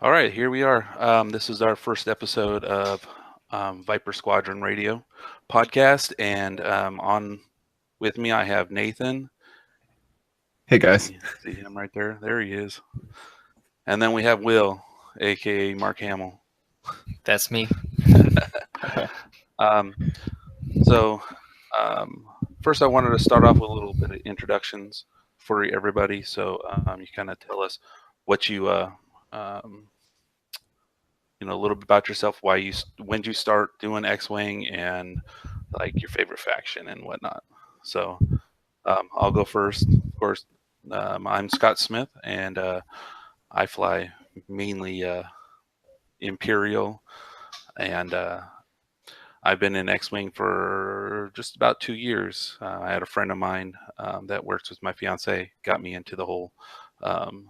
All right, here we are. This is our first episode of Viper Squadron Radio podcast, and on with me I have Nathan. Hey guys. See him right there. There he is. And then we have Will, aka Mark Hamill. That's me. Um, so first, I wanted to start off with a little bit of introductions for everybody. So you kind of tell us what you a little bit about yourself, when did you start doing X-Wing, and like your favorite faction and whatnot. So I'll go first. Of course, I'm Scott Smith, and I fly mainly Imperial, and I've been in X-Wing for just about 2 years. I had a friend of mine that works with my fiance, got me into the whole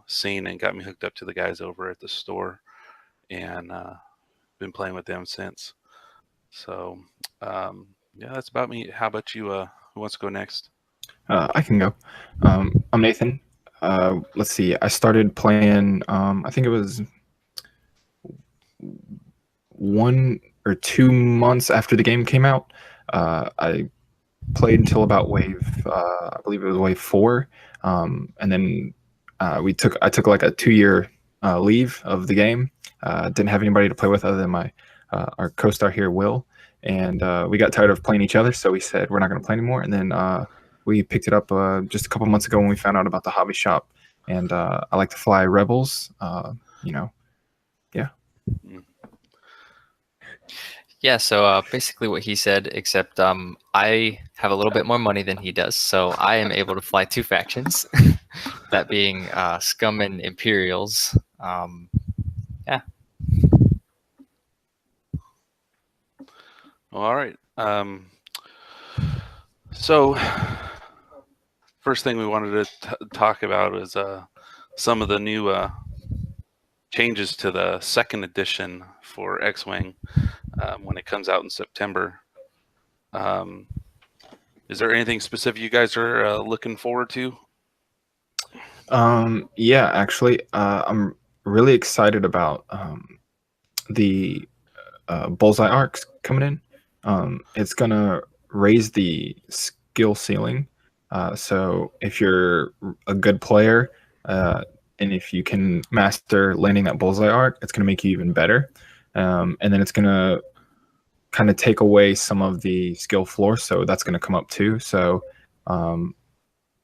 scene and got me hooked up to the guys over at the store, and been playing with them since. So yeah, that's about me. How about you? Who wants to go next? I can go. I'm Nathan. Let's see. I started playing. I think it was 1 or 2 months after the game came out. I played until about wave. I believe it was wave 4, and then I took like a 2-year leave of the game. Didn't have anybody to play with other than our co-star here, Will, and we got tired of playing each other, so we said we're not going to play anymore. And then we picked it up just a couple months ago when we found out about the hobby shop, and I like to fly Rebels. Yeah. Yeah, so basically what he said, except I have a little bit more money than he does, so I am able to fly 2 factions, that being Scum and Imperials. Yeah. All right. So first thing we wanted to talk about is some of the new changes to the 2nd edition for X-Wing when it comes out in September. Is there anything specific you guys are looking forward to? Yeah, actually, I'm really excited about the Bullseye arcs coming in. It's gonna raise the skill ceiling. So if you're a good player, and if you can master landing that Bullseye arc, it's gonna make you even better. And then it's gonna kind of take away some of the skill floor, so that's gonna come up too. So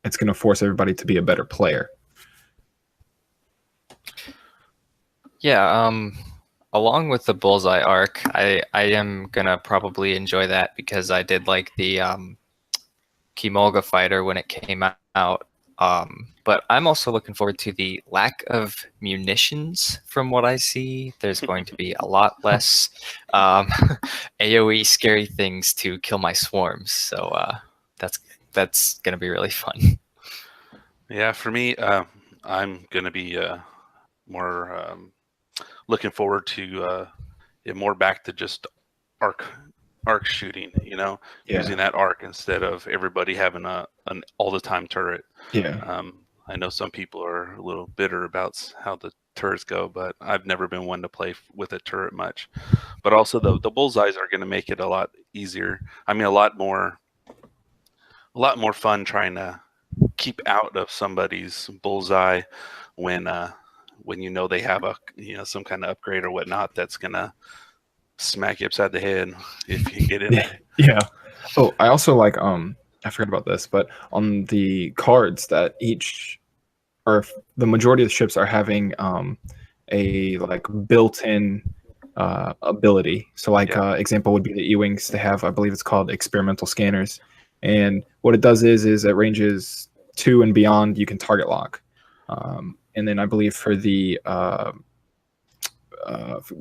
it's gonna force everybody to be a better player. Yeah, along with the Bullseye arc, I am gonna probably enjoy that because I did like the Kimolga fighter when it came out. But I'm also looking forward to the lack of munitions. From what I see, there's going to be a lot less AoE scary things to kill my swarms. So that's gonna be really fun. Yeah, for me, I'm gonna be more looking forward to it more back to just arc shooting, using that arc instead of everybody having an all the time turret. Yeah. I know some people are a little bitter about how the turrets go, but I've never been one to play with a turret much. But also the bullseyes are going to make it a lot easier. I mean, a lot more fun trying to keep out of somebody's bullseye when they have some kind of upgrade or whatnot that's gonna smack you upside the head if you get in there. Yeah. Oh, I also like I forgot about this, but on the cards that the majority of the ships are having a like built-in ability. So like example would be the E-Wings. They have, I believe it's called experimental scanners. And what it does is at ranges 2 and beyond, you can target lock. And then I believe for the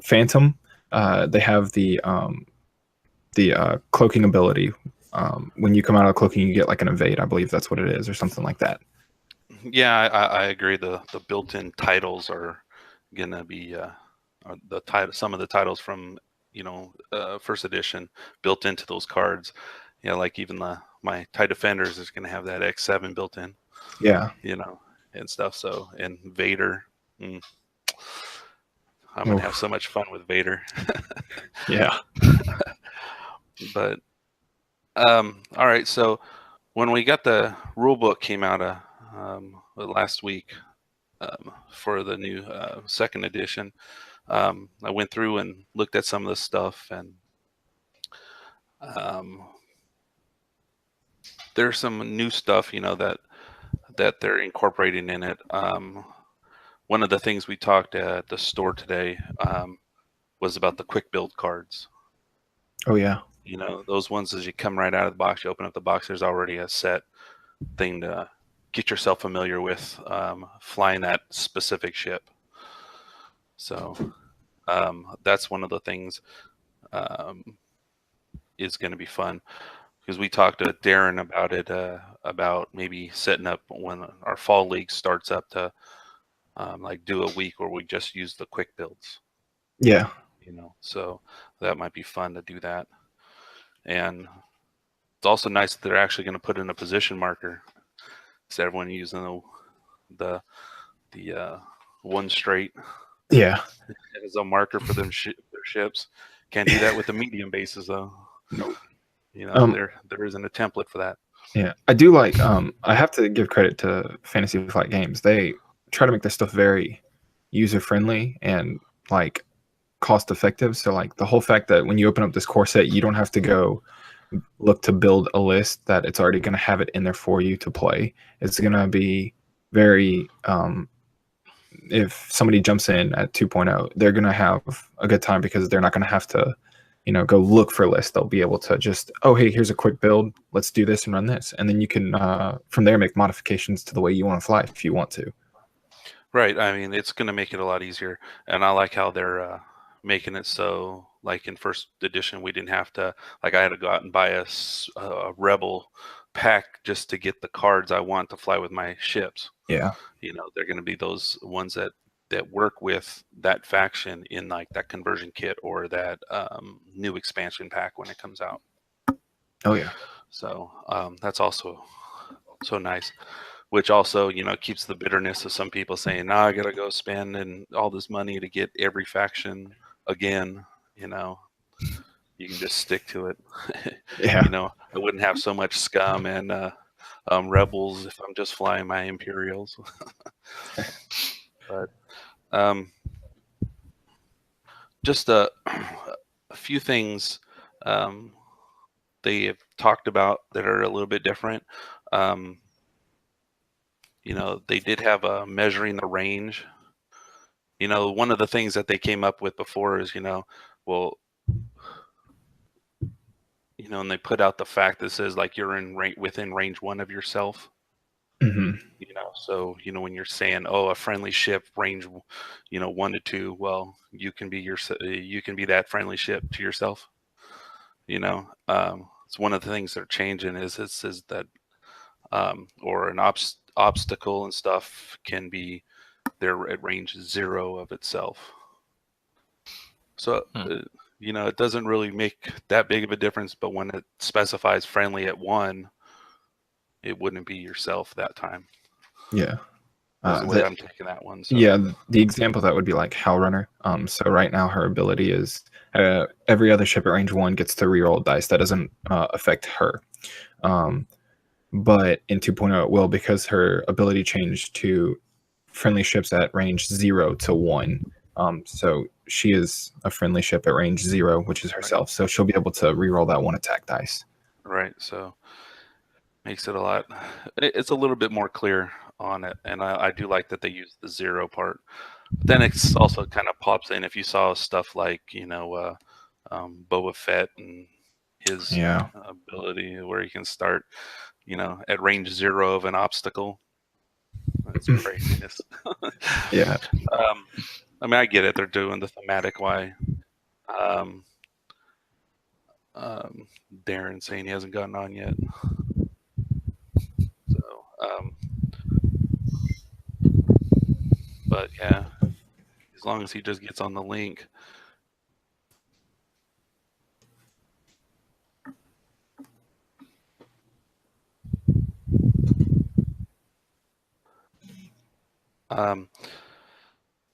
Phantom, they have the cloaking ability. When you come out of cloaking, you get like an evade. I believe that's what it is, or something like that. Yeah, I agree. The built-in titles are gonna be some of the titles from first edition built into those cards. Like even my TIE Defenders is gonna have that X7 built in. Yeah. And stuff. So, and Vader. I'm gonna have so much fun with Vader. Yeah. But all right, so when we got the rule book came out last week for the new second edition, I went through and looked at some of the stuff, and there's some new stuff, that they're incorporating in it. One of the things we talked at the store today was about the quick build cards. Oh yeah. Those ones as you come right out of the box, you open up the box, there's already a set thing to get yourself familiar with flying that specific ship. So that's one of the things is going to be fun, because we talked to Darrin about it, about maybe setting up when our fall league starts up to like do a week where we just use the quick builds. Yeah. So that might be fun to do that. And it's also nice that they're actually going to put in a position marker instead of everyone using the one straight. Yeah. As a marker for their ships. Can't do that with the medium bases though. Nope. There isn't a template for that. Yeah, I do like. I have to give credit to Fantasy Flight Games. They try to make their stuff very user friendly and like cost effective. So like the whole fact that when you open up this core set, you don't have to go look to build a list, that it's already going to have it in there for you to play. It's going to be very. If somebody jumps in at 2.0, they're going to have a good time because they're not going to have to, go look for a list. They'll be able to just, oh, hey, here's a quick build. Let's do this and run this. And then you can, from there, make modifications to the way you want to fly if you want to. Right. I mean, it's going to make it a lot easier. And I like how they're making it so, like in first edition, we didn't have to, like I had to go out and buy a Rebel pack just to get the cards I want to fly with my ships. Yeah. They're going to be those ones that work with that faction in like that conversion kit or that new expansion pack when it comes out. Oh yeah. So that's also so nice, which also keeps the bitterness of some people saying, "Nah, I gotta go spend and all this money to get every faction again." You can just stick to it. Yeah. I wouldn't have so much scum and rebels if I'm just flying my Imperials. But just a few things they have talked about that are a little bit different. They did have a measuring the range. One of the things that they came up with before is, and they put out the fact that says like you're within range 1 of yourself. Mm-hmm. So when you're saying, oh, a friendly ship range 1 to 2, well, you can be that friendly ship to yourself. It's one of the things they're changing is it says that or an obstacle and stuff can be there at range 0 of itself. So it doesn't really make that big of a difference, but when it specifies friendly at 1, it wouldn't be yourself that time. Yeah. That's the way I'm taking that one. So. Yeah, the example that would be like Howlrunner. So right now her ability is every other ship at range 1 gets to reroll dice. That doesn't affect her. But in 2.0 it will, because her ability changed to friendly ships at range 0 to 1. So she is a friendly ship at range 0, which is herself. Right. So she'll be able to reroll that 1 attack dice. Right. So makes it it's a little bit more clear on it. And I do like that they use the 0 part. But then it's also kind of pops in if you saw stuff like, Boba Fett and his ability where he can start, at range 0 of an obstacle. That's craziness. Yeah. I mean, I get it. They're doing the thematic why. Darrin saying he hasn't gotten on yet. So, but yeah, as long as he just gets on the link.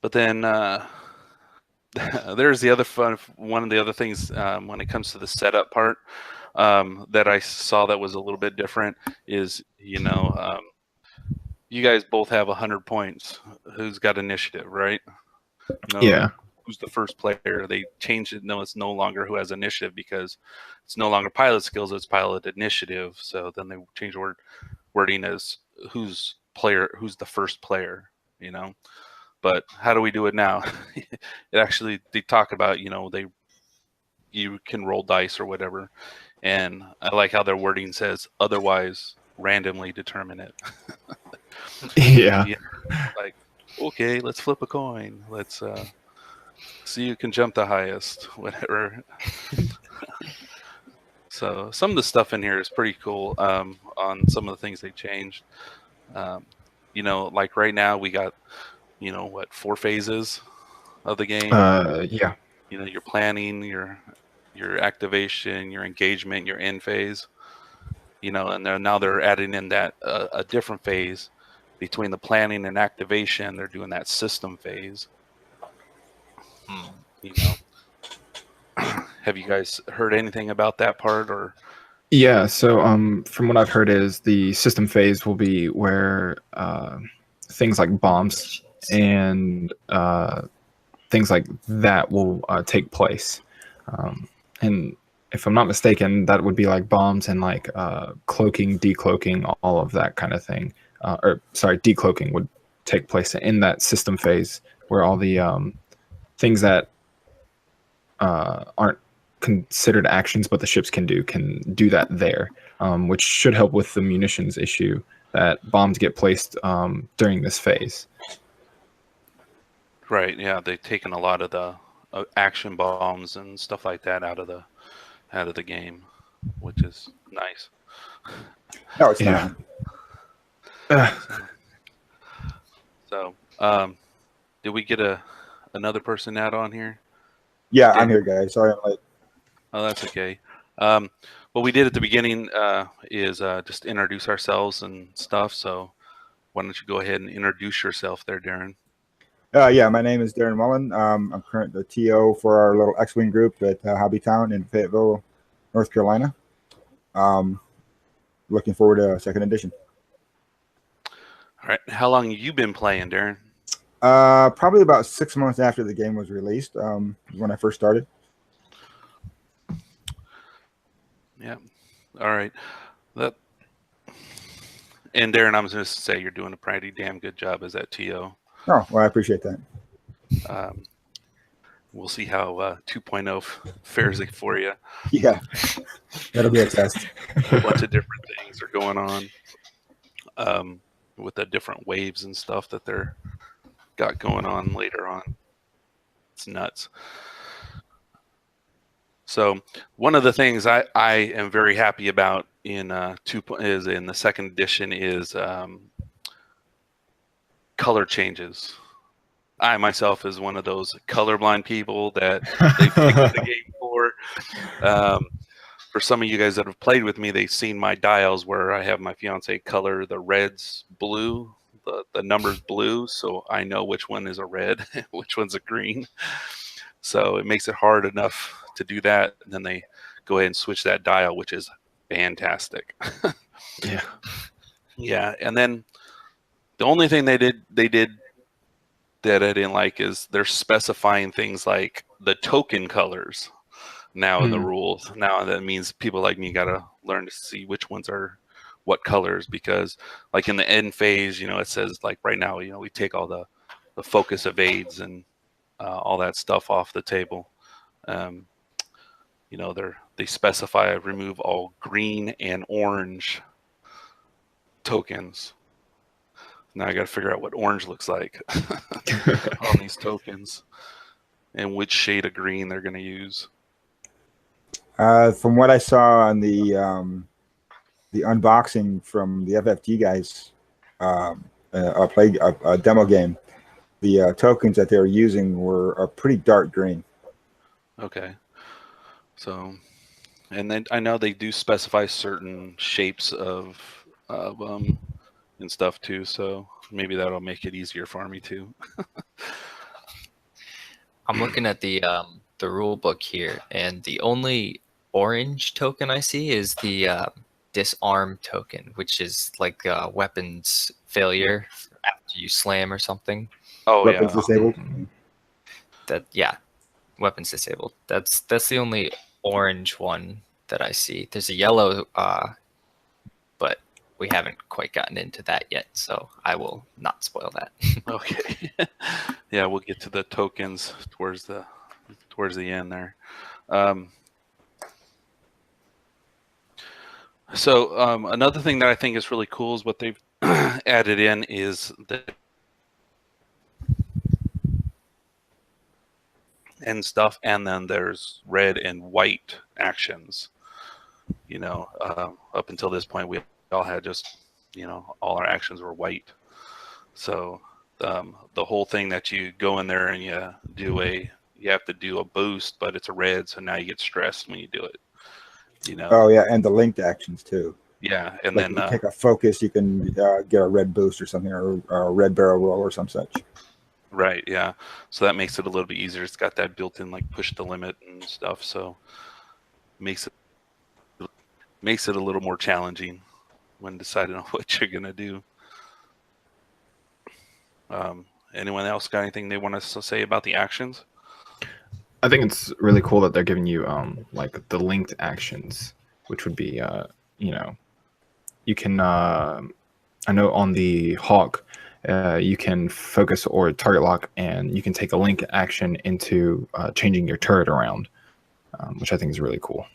But then there's the other fun. One of the other things when it comes to the setup part that I saw that was a little bit different is, you guys both have 100 points. Who's got initiative, right? Yeah. Who's the first player? They changed it. No, it's no longer who has initiative because it's no longer pilot skills. It's pilot initiative. So then they changed wording as who's the first player. But how do we do it now? They talk about, you can roll dice or whatever, and I like how their wording says otherwise randomly determine it. Yeah. Like, okay, let's flip a coin. Let's see who can jump the highest, whatever. So some of the stuff in here is pretty cool on some of the things they changed. Like right now we got, 4 phases of the game. Yeah. Your planning, your activation, your engagement, your end phase. And now they're adding in that a different phase between the planning and activation. They're doing that system phase. Have you guys heard anything about that part or? Yeah, so from what I've heard is the system phase will be where things like bombs and things like that will take place. And if I'm not mistaken, that would be like bombs and like cloaking, decloaking, all of that kind of thing. Decloaking would take place in that system phase where all the things that aren't considered actions but the ships can do that there, which should help with the munitions issue that bombs get placed during this phase. Right, yeah, they've taken a lot of the action bombs and stuff like that out of the game, which is nice. No, it's not. So did we get another person add on here? Yeah, I'm here, guys. Sorry I'm late. Oh, that's okay. What we did at the beginning is just introduce ourselves and stuff. So why don't you go ahead and introduce yourself there, Darrin? Yeah, my name is Darrin Mollon. I'm currently the TO for our little X-Wing group at Hobbytown in Fayetteville, North Carolina. Looking forward to second edition. All right. How long have you been playing, Darrin? Probably about 6 months after the game was released, when I first started. Yeah. All right. And Darrin, I'm just going to say you're doing a pretty damn good job as that TO. Oh, well, I appreciate that. We'll see how 2.0 fares it for you. Yeah, that'll be a test. A bunch of different things are going on with the different waves and stuff that they're got going on later on. It's nuts. So one of the things I am very happy about in in the second edition is color changes. I myself is one of those colorblind people that they fixed the game for. For some of you guys that have played with me, they've seen my dials where I have my fiance color the reds blue, the numbers blue, so I know which one is a red, which one's a green. So it makes it hard enough to do that, and then they go ahead and switch that dial, which is fantastic. Yeah. Yeah, and then the only thing they did that I didn't like is they're specifying things like the token colors now in the rules. Now that means people like me got to learn to see which ones are what colors, because like in the end phase, it says like right now, we take all the focus evades and all that stuff off the table. They specify remove all green and orange tokens. Now I got to figure out what orange looks like on these tokens and which shade of green they're going to use. From what I saw on the unboxing from the FFG guys, a demo game, the tokens that they were using were a pretty dark green. Okay. So, and then I know they do specify certain shapes of and stuff too, so maybe that'll make it easier for me too. I'm looking at the rule book here, and the only orange token I see is the disarm token, which is like weapons failure after you slam or something. Oh Weapons yeah. disabled. That yeah, weapons disabled. That's the only orange one that I see. There's a yellow, but we haven't quite gotten into that yet, so I will not spoil that. Okay. Yeah, we'll get to the tokens towards the end there. So another thing that I think is really cool is what they've added in is the and stuff, and then there's red and white actions. You know, up until this point, we all had just, you know, all our actions were white. So the whole thing that you go in there and you have to do a boost, but it's a red, so now you get stressed when you do it. You know. Oh yeah, and the linked actions too. Yeah, and Like then if you take a focus, you can get a red boost or something, or a red barrel roll or some such. right, yeah. So that makes it a little bit easier. It's got that built-in like push the limit and stuff, so makes it a little more challenging when deciding on what you're gonna do. Anyone else got anything they want us to say about the actions? I think it's really cool that they're giving you like the linked actions, which would be you know, you can I know on the Hawk you can focus or target lock, and you can take a link action into changing your turret around, which I think is really cool.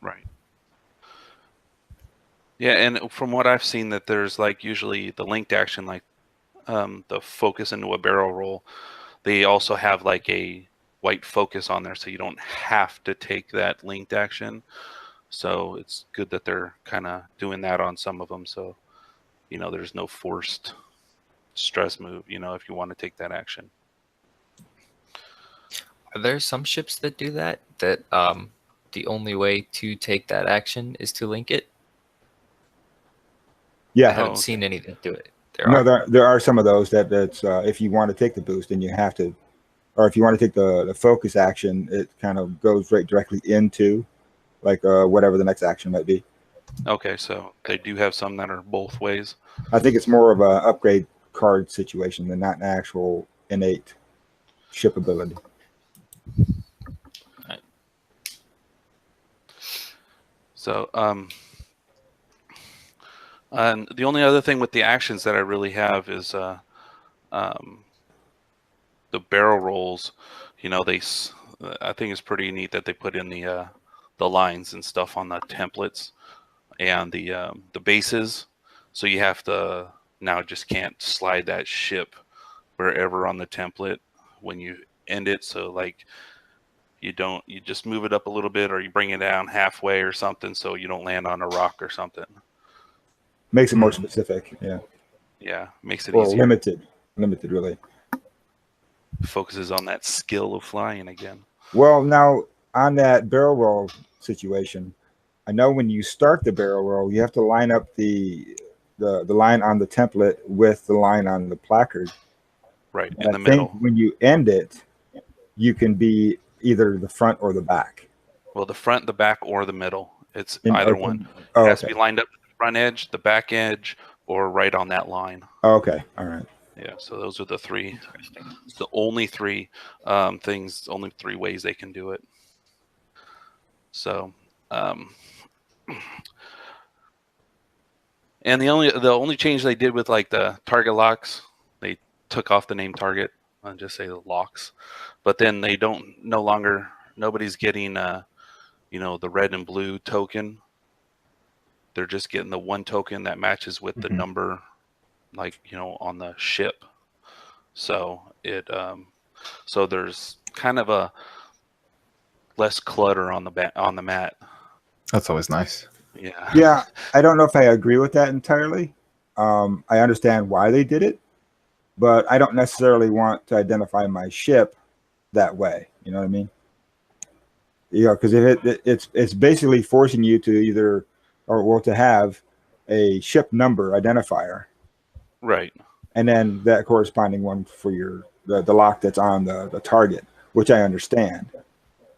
Right. Yeah, and from what I've seen, that there's like usually the linked action, like the focus into a barrel roll. They also have like a white focus on there, so you don't have to take that linked action. So it's good that they're kind of doing that on some of them. So, you know, there's no forced stress move, you know, if you want to take that action. Are there some ships that do that? That the only way to take that action is to link it? Yeah, I haven't seen any that do it. There are some of those that's if you want to take the boost, then you have to, or if you want to take the focus action, it kind of goes right directly into like whatever the next action might be. Okay, so they do have some that are both ways. I think it's more of a upgrade card situation than not an actual innate ship ability. Right. So and the only other thing with the actions that I really have is the barrel rolls. You know, I think it's pretty neat that they put in the lines and stuff on the templates and the bases. So you have to now just can't slide that ship wherever on the template when you end it. So like you just move it up a little bit, or you bring it down halfway or something, so you don't land on a rock or something. Makes it more specific, yeah. Yeah, makes it or easier. limited really. Focuses on that skill of flying again. Well, now on that barrel roll situation, I know when you start the barrel roll, you have to line up the line on the template with the line on the placard. Right, and in the middle. When you end it, you can be either the front or the back. Well, the front, the back, or the middle. It's either one. Oh, it has to be lined up to the front edge, the back edge, or right on that line. Okay, all right. Yeah, so those are the three. It's the only three things, only three ways they can do it. So, and the only change they did with like the target locks, they took off the name target and just say the locks, but then they don't nobody's getting you know, the red and blue token. They're just getting the one token that matches with the number, like, you know, on the ship. So so there's kind of a less clutter on the mat. That's always nice. Yeah. Yeah, I don't know if I agree with that entirely. I understand why they did it, but I don't necessarily want to identify my ship that way. You know what I mean? Yeah, because if it's basically forcing you to either to have a ship number identifier, Right. and then that corresponding one for your the lock that's on the target, which I understand,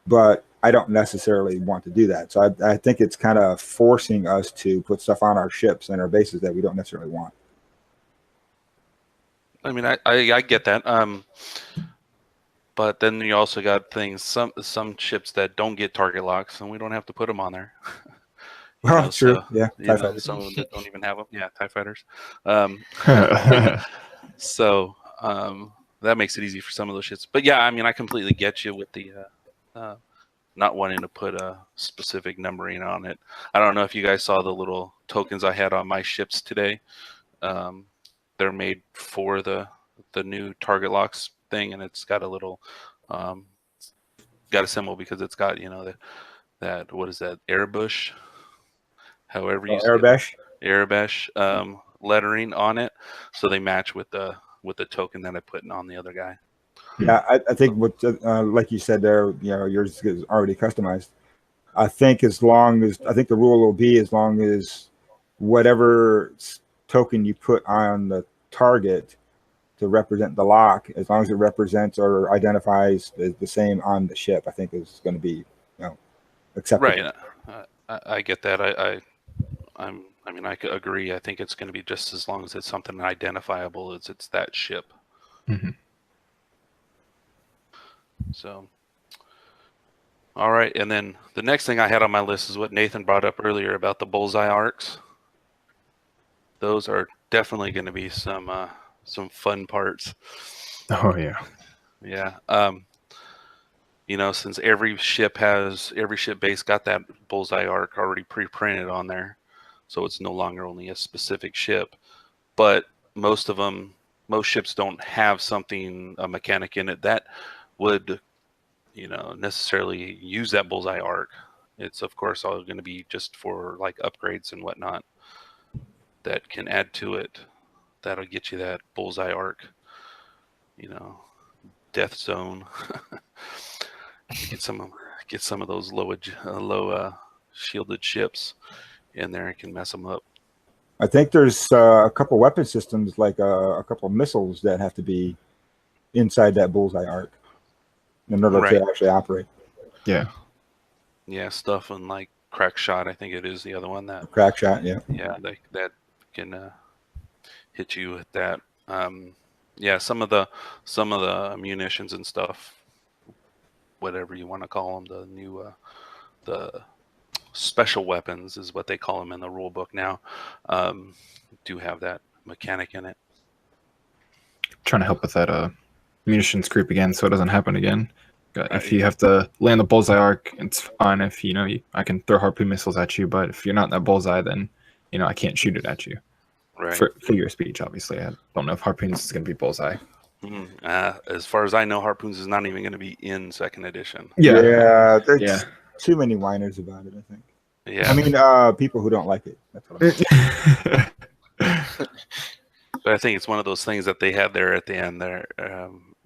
but I don't necessarily want to do that. So I think it's kind of forcing us to put stuff on our ships and our bases that we don't necessarily want. I mean, I get that. But then you also got things, some ships that don't get target locks, and we don't have to put them on there. Well, true. So, yeah. Some of them that don't even have them. Yeah, TIE fighters. So that makes it easy for some of those ships. But yeah, I mean, I completely get you with the not wanting to put a specific numbering on it. I don't know if you guys saw the little tokens I had on my ships today. They're made for the new target locks thing, and it's got a little got a symbol because it's got, you know, that what is that, airbush, however you say Arabesh. Arabesh lettering on it, so they match with the token that I put on the other guy. Yeah, I think what like you said there, you know, yours is already customized. I think the rule will be, as long as whatever token you put on the target to represent the lock, as long as it represents or identifies the same on the ship, I think is going to be, you know, acceptable. Right. I get that. I mean, I could agree. I think it's going to be just as long as it's something identifiable as it's that ship. Mm-hmm. So, all right. And then the next thing I had on my list is what Nathan brought up earlier about the bullseye arcs. Those are definitely going to be some fun parts. Oh yeah. Yeah. You know, since every ship base got that bullseye arc already pre-printed on there, so it's no longer only a specific ship. But most ships don't have a mechanic in it that would, you know, necessarily use that bullseye arc. It's of course all going to be just for like upgrades and whatnot that can add to it. That'll get you that bullseye arc, you know, death zone. Get some of those low shielded ships in there and can mess them up. I think there's a couple weapon systems, like a couple missiles that have to be inside that bullseye arc in order to actually operate. Yeah. Yeah, stuff on like crack shot. I think it is the other one that crack shot. Yeah. Yeah, that can hit you with that. Yeah, some of the munitions and stuff, whatever you want to call them, the new the special weapons is what they call them in the rule book now, do have that mechanic in it. Trying to help with that munitions creep again, so it doesn't happen again. If you have to land the bullseye arc, it's fine. If I can throw harpoon missiles at you, but if you're not in that bullseye, then I can't shoot it at you. Right. For figure of speech, obviously. I don't know if harpoons is going to be bullseye. As far as I know, harpoons is not even going to be in second edition. Yeah. There's too many whiners about it, I think. Yeah. I mean, people who don't like it. That's what I'm saying. But I think it's one of those things that they had there at the end there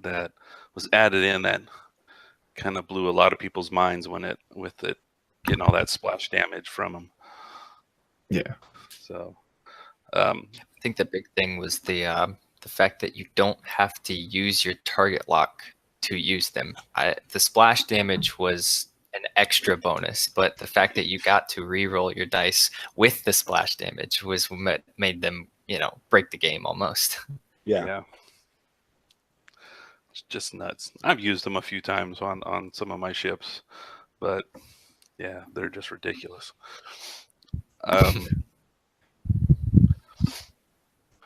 that was added in that kind of blew a lot of people's minds with it getting all that splash damage from them. Yeah. So I think the big thing was the fact that you don't have to use your target lock to use them. The splash damage was an extra bonus, but the fact that you got to re-roll your dice with the splash damage was what made them, break the game almost. Yeah. It's just nuts. I've used them a few times on some of my ships, but yeah, they're just ridiculous.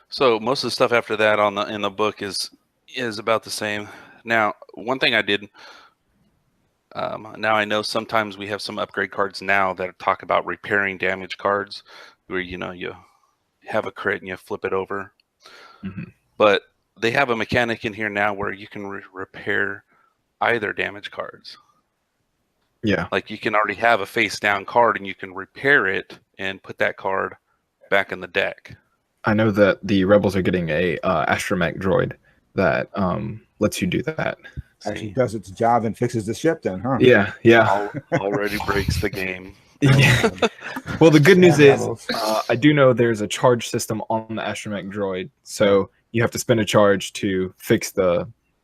So most of the stuff after that in the book is about the same. Now, one thing I did. Now I know sometimes we have some upgrade cards now that talk about repairing damaged cards, where you have a crit and you flip it over. Mm-hmm. But they have a mechanic in here now where you can repair either damaged cards. Yeah. Like you can already have a face down card and you can repair it and put that card back in the deck. I know that the Rebels are getting a astromech droid that lets you do that. Actually does its job and fixes the ship then, huh? Yeah. Already breaks the game. Yeah. Well, the good news is I do know there's a charge system on the astromech droid, so you have to spend a charge to fix the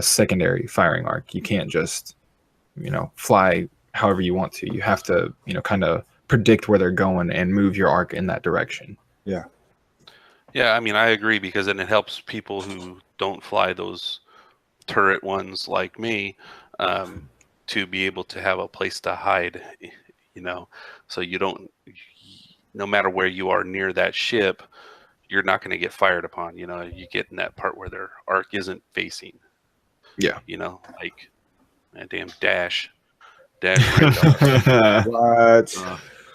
secondary firing arc. You can't just, fly however you want to. You have to, kind of predict where they're going and move your arc in that direction. Yeah. Yeah, I mean, I agree, because then it helps people who don't fly those turret ones like me, to be able to have a place to hide, so you don't, no matter where you are near that ship, you're not going to get fired upon. You get in that part where their arc isn't facing. Yeah. Like that damn dash radar. What?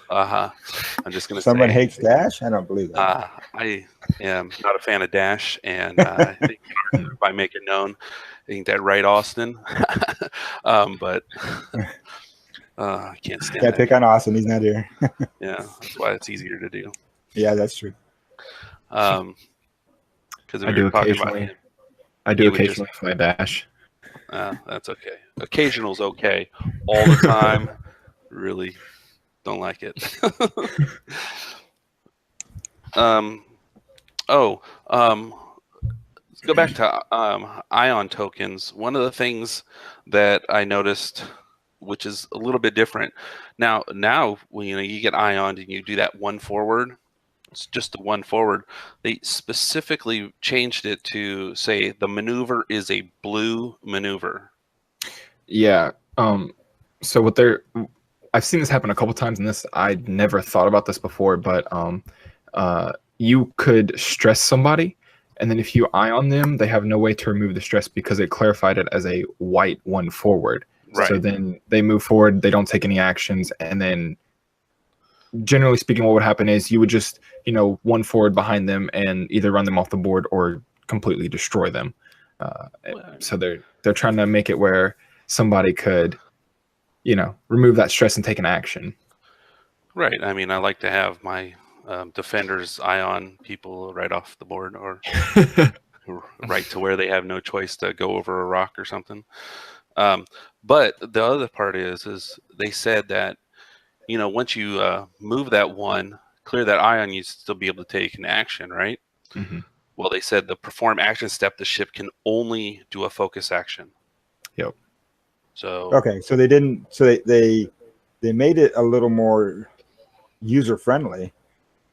I'm just going to Someone say, hates Dash? I don't believe that. I am not a fan of Dash, and I think if I make it known, ain't that right, Austin? But I can't stand Can't that. pick on Austin. He's not here. Yeah, that's why it's easier to do. Yeah, that's true. Because I do occasionally. I do occasionally fly Dash. That's okay. Occasional's okay. All the time, really don't like it. Let's go back to ion tokens. One of the things that I noticed, which is a little bit different, now when you get ioned and you do that one forward, it's just the one forward. They specifically changed it to say the maneuver is a blue maneuver. Yeah. So I've seen this happen a couple times, and I'd never thought about this before, but you could stress somebody, and then if you ion them, they have no way to remove the stress because it clarified it as a white one forward. Right. So then they move forward, they don't take any actions, and then generally speaking, what would happen is you would just, one forward behind them and either run them off the board or completely destroy them. So they're trying to make it where somebody could, remove that stress and take an action. Right. I mean, I like to have my defenders ion people right off the board, or right to where they have no choice to go over a rock or something. But the other part is they said that, once you move that one, clear that ion, you still be able to take an action, right? Mm-hmm. Well, they said the perform action step, the ship can only do a focus action. Yep. So okay, so they didn't. So they made it a little more user friendly,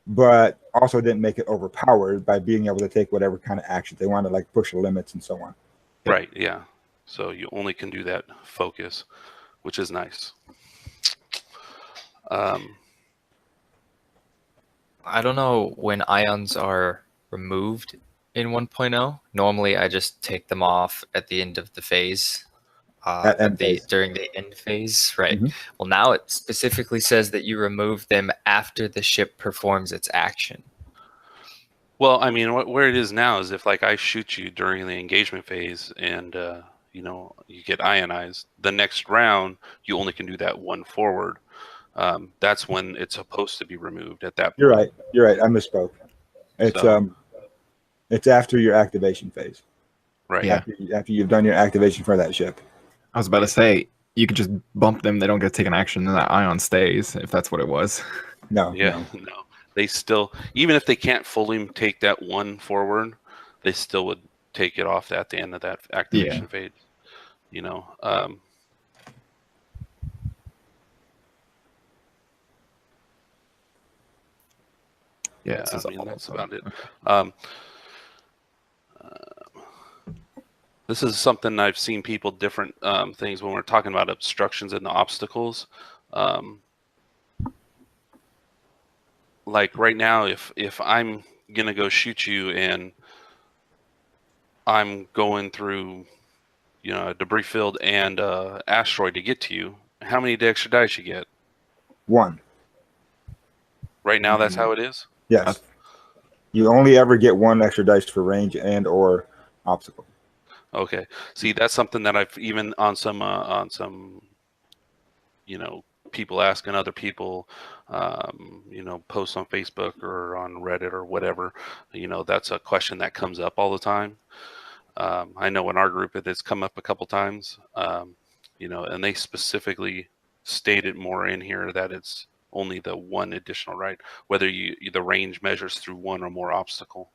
but also didn't make it overpowered by being able to take whatever kind of action they wanted, like push the limits and so on. Right. Yeah. So you only can do that focus, which is nice. I don't know when ions are removed in 1.0. Normally, I just take them off at the end of the phase. During the end phase, right? Mm-hmm. Well, now it specifically says that you remove them after the ship performs its action. Well, I mean, where it is now is if, like, I shoot you during the engagement phase and you get ionized, the next round you only can do that one forward. That's when it's supposed to be removed at that point. You're right. I misspoke. It's after your activation phase. Right. Yeah. After you've done your activation for that ship. I was about to say, you could just bump them. They don't get to take an action, and that ion stays, if that's what it was. No. Yeah. No. They still, even if they can't fully take that one forward, they still would take it off at the end of that activation phase. Yeah, I mean, that's about it. Okay. This is something I've seen people different things when we're talking about obstructions and the obstacles. Like right now, if I'm gonna go shoot you and I'm going through, a debris field and asteroid to get to you, how many extra dice you get? 1. Right now, that's how it is? Yes. You only ever get 1 extra dice for range and or obstacle. Okay. See, that's something that I've even on some people asking other people, posts on Facebook or on Reddit or whatever, that's a question that comes up all the time. I know in our group it's come up a couple times, and they specifically stated more in here that it's only the 1 additional, right? Whether the range measures through 1 or more obstacle.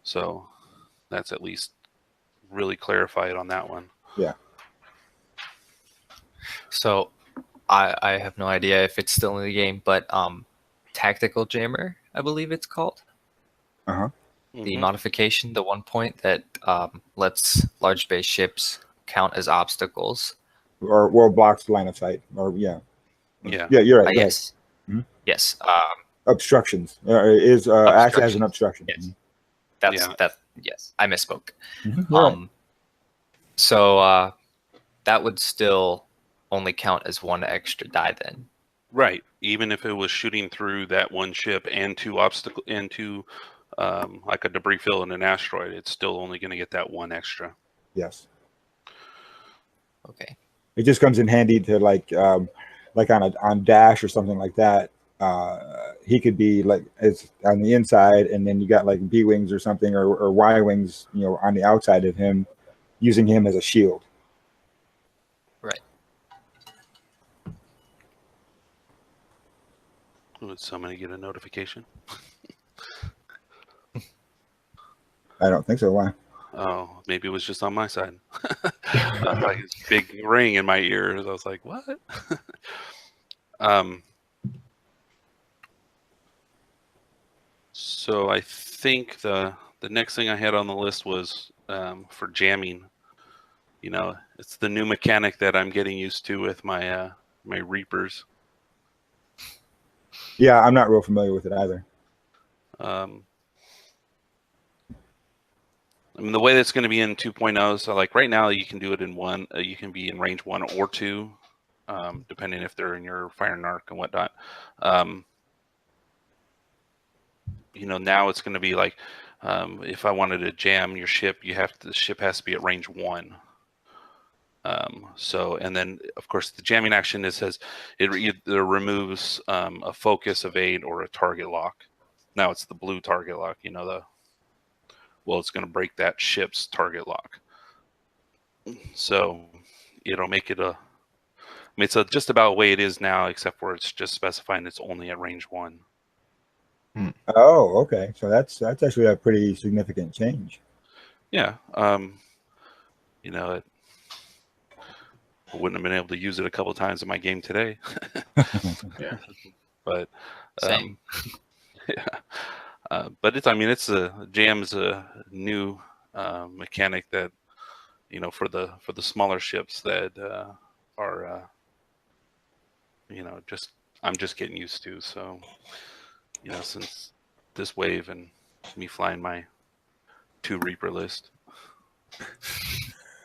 So that's at least really clarify it on that one. Yeah. So I have no idea if it's still in the game, but Tactical Jammer, I believe it's called. Uh-huh. The modification, the 1 point that lets large base ships count as obstacles. Or blocks line of sight. Or Yeah. Yeah, you're right. Go ahead. Yes. Mhm. Yes. Obstructions acts as an obstruction. Yes. Mhm. Yes. I misspoke. Mhm, you're right. So that would still only count as one extra die then. Right. Even if it was shooting through that one ship and two like a debris field and an asteroid, it's still only going to get that one extra. Yes. Okay. It just comes in handy to like on Dash or something like that. He could be like it's on the inside, and then you got like B wings or something, or Y wings, on the outside of him, using him as a shield. Right. Would somebody get a notification? I don't think so. Why? Oh, maybe it was just on my side. Like this big ring in my ears. I was like, what? So I think the next thing I had on the list was for jamming. It's the new mechanic that I'm getting used to with my my Reapers. Yeah, I'm not real familiar with it either. I mean, the way that's going to be in 2.0, so like right now you can do it in one, you can be in range 1 or 2, depending if they're in your fire and arc and whatnot. Now it's going to be like, if I wanted to jam your ship, the ship has to be at range 1. And then of course the jamming action, it says it either removes a focus, evade, or a target lock. Now it's the blue target lock, it's going to break that ship's target lock. So it'll make it it's just about the way it is now, except for it's just specifying it's only at range 1. Oh, okay. So that's actually a pretty significant change. Yeah. I wouldn't have been able to use it a couple of times in my game today. Yeah. But Same. yeah. But it's a jam is a new mechanic that for the smaller ships that are I'm just getting used to. So since this wave and me flying my 2 Reaper list.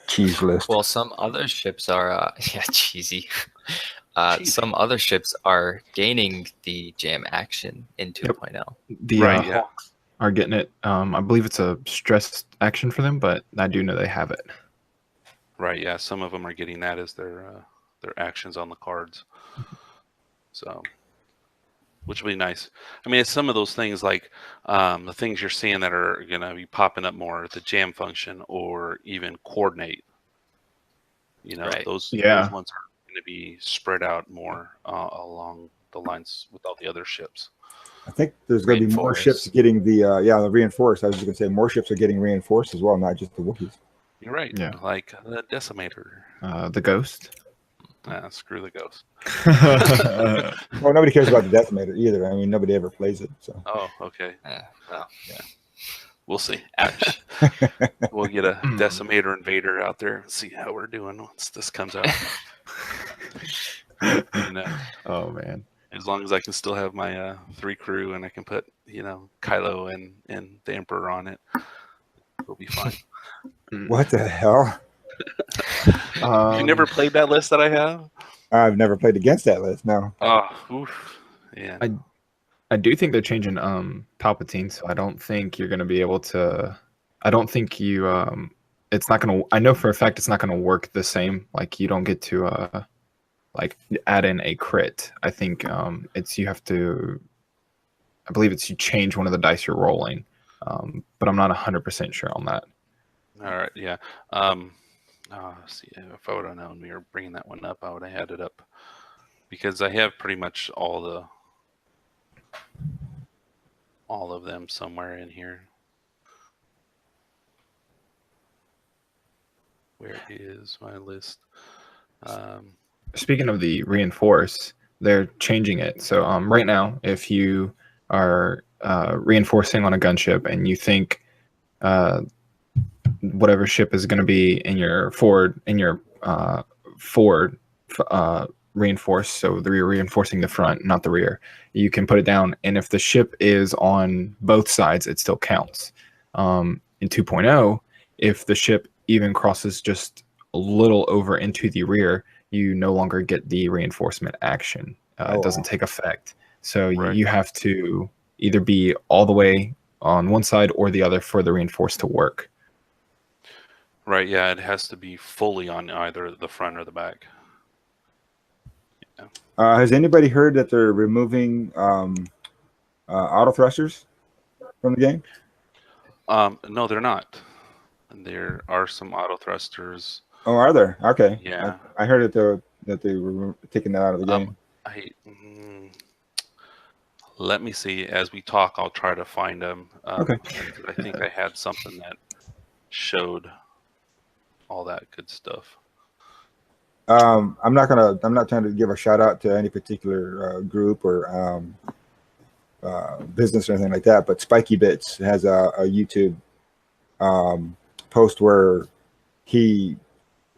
Cheese list. Well, some other ships are cheesy. Some other ships are gaining the jam action in 2.0. The Right, yeah. Hawks are getting it. I believe it's a stressed action for them, but I do know they have it. Right, yeah. Some of them are getting that as their actions on the cards. So, which will be nice. I mean, it's some of those things like the things you're seeing that are going to be popping up more, the jam function or even coordinate. Right. Those ones are going to be spread out more along the lines with all the other ships. I think there's going to be more ships getting the reinforced. I was just going to say more ships are getting reinforced as well, not just the Wookiees. You're right. Yeah. Like the Decimator. The Ghost. Screw the Ghost. Well, nobody cares about the Decimator either. I mean, nobody ever plays it. So. Oh, okay. Well, yeah. We'll see. Ouch. We'll get a Decimator Invader out there and see how we're doing once this comes out. Oh man. As long as I can still have my 3 crew and I can put Kylo and the Emperor on it, it'll be fine. What the hell? You never played that list that I have? I've never played against that list. No. Oh, oof. Yeah. I do think they're changing Palpatine, so I don't think you're going to be able to. I don't think you. It's not going to. I know for a fact it's not going to work the same. Like you don't get to like add in a crit. I think it's you have to. I believe it's you change one of the dice you're rolling, but I'm not 100% sure on that. All right. Yeah. See, if I would have known we were bringing that one up, I would have had it up because I have pretty much all of them somewhere in here. Where is my list? Speaking of the reinforce, they're changing it. So right now, if you are reinforcing on a gunship and you think whatever ship is going to be in your forward reinforce, so you're reinforcing the front, not the rear, you can put it down, and if the ship is on both sides, it still counts. In 2.0, if the ship even crosses just a little over into the rear, you no longer get the reinforcement action. It doesn't take effect. So you have to either be all the way on one side or the other for the reinforce to work. Right, yeah, it has to be fully on either the front or the back. Yeah. Has anybody heard that they're removing auto thrusters from the game? No, they're not. There are some auto thrusters. Oh, are there? Okay. Yeah. I heard that they were taking that out of the game. Let me see. As we talk, I'll try to find them. Okay. I think I had something that showed all that good stuff. I'm not trying to give a shout out to any particular group or business or anything like that, but Spiky Bits has a YouTube post where he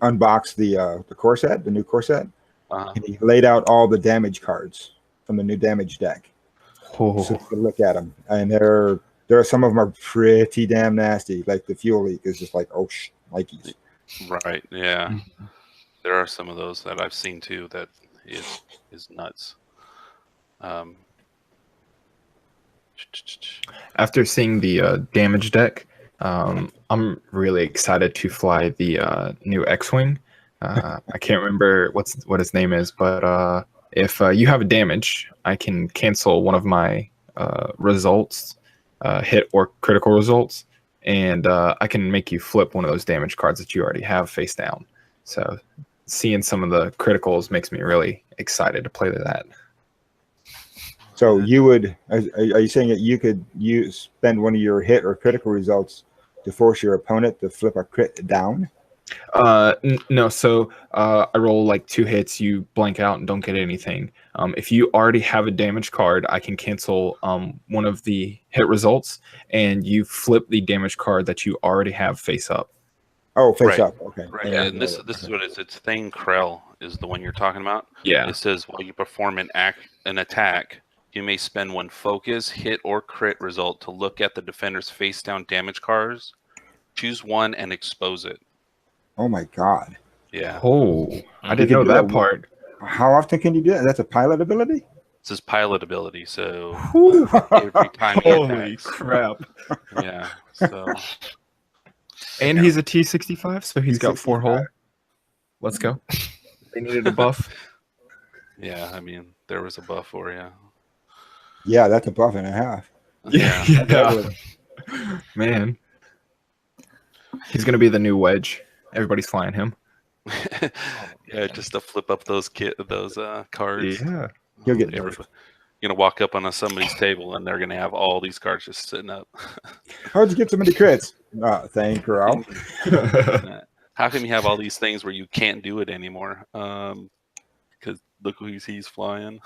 unboxed the core set, the new core set, and he laid out all the damage cards from the new damage deck. So you can look at them, and there are some of them are pretty damn nasty. Like the fuel leak is just like, oh, Nikes. Right. Yeah. There are some of those that I've seen too. That is nuts. After seeing the damage deck, I'm really excited to fly the new X-wing. I can't remember what his name is, but if you have a damage, I can cancel one of my results, hit or critical results, and I can make you flip one of those damage cards that you already have face down. So seeing some of the criticals makes me really excited to play that. So you would, are you saying that you spend one of your hit or critical results to force your opponent to flip a crit down? No. So I roll like 2 hits, you blank out and don't get anything. If you already have a damage card, I can cancel one of the hit results, and you flip the damage card that you already have face up. Oh, face up. Okay. Right. Yeah, and this is what it is. It's Thane Krell is the one you're talking about. Yeah. It says while you perform an attack, you may spend one focus, hit, or crit result to look at the defender's face down damage cards. Choose one and expose it. Oh my God. Yeah. Oh, I didn't know that part. How often can you do that? That's a pilot ability? It's his pilot ability, so every time he holy attacks. Crap. Yeah. So and he's a T65, so he's got 4 hull. Let's go. They needed a buff. Yeah, I mean, there was a buff for you. Yeah, that's a buff and a half. Yeah. Man. He's going to be the new Wedge. Everybody's flying him. Yeah, just to flip up those cards. Yeah. You'll get you're gonna walk up on somebody's table and they're gonna have all these cards just sitting up. How'd you get so many crits? Thank you. How come you have all these things where you can't do it anymore? Because look who he's flying.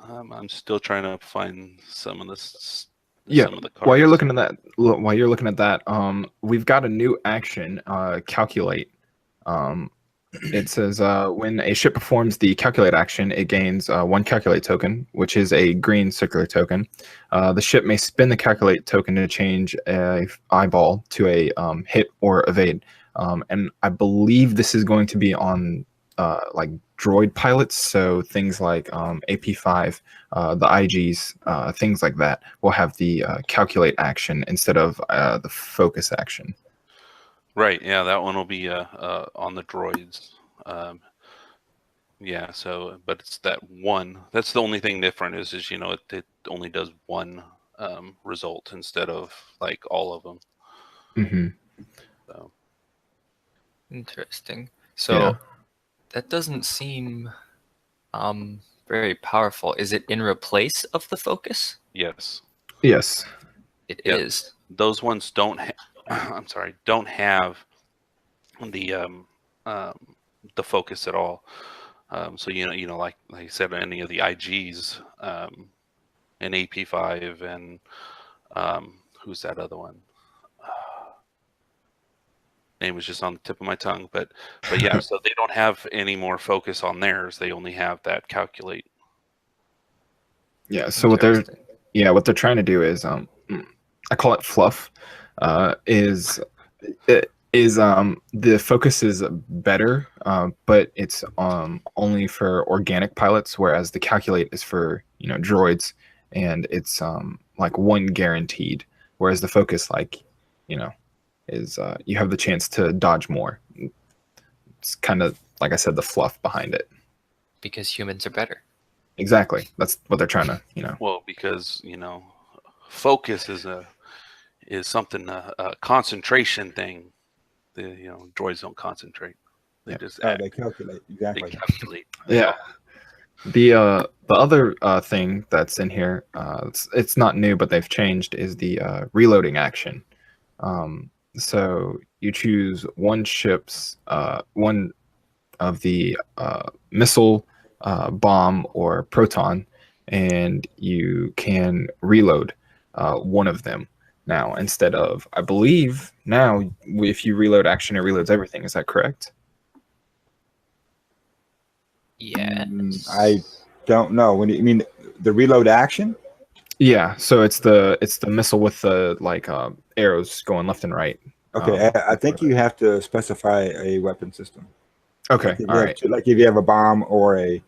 I'm still trying to find some of this. Yeah. Some of the cards. While you're looking at that, we've got a new action, calculate. It says when a ship performs the calculate action, it gains 1 calculate token, which is a green circular token. The ship may spend the calculate token to change a eyeball to a hit or evade. And I believe this is going to be on like droid pilots, so things like AP5, the IGs, things like that will have the calculate action instead of the focus action. Right. Yeah, that one will be on the droids. Yeah. So, but it's that one. That's the only thing different is it only does 1 result instead of like all of them. Mm-hmm. So interesting. So that doesn't seem very powerful. Is it in replace of the focus? Yes. Yes. It is. Those ones don't. I'm sorry, don't have the focus at all. So like I said, any of the IGs, and AP5, and who's that other one? Name was just on the tip of my tongue, but yeah. So they don't have any more focus on theirs. They only have that calculate. Yeah. So what they're trying to do is I call it fluff. The focus is better, but it's only for organic pilots, whereas the calculate is for droids, and it's like one guaranteed, whereas the focus is you have the chance to dodge more. It's kind of like I said, the fluff behind it. Because humans are better. Exactly. That's what they're trying to Well, because focus is something a concentration thing. Droids don't concentrate. They just they calculate. Exactly. They calculate. Yeah. The other thing that's in here, it's not new, but they've changed, is the reloading action. So you choose one of the missile, bomb, or proton, and you can reload one of them. Now, instead of, I believe now, if you reload action, it reloads everything. Is that correct? Yeah. I don't know. When you mean the reload action? Yeah. So it's the missile with the arrows going left and right. Okay, I think you have to specify a weapon system. Okay. All right. Like if you have a bomb or a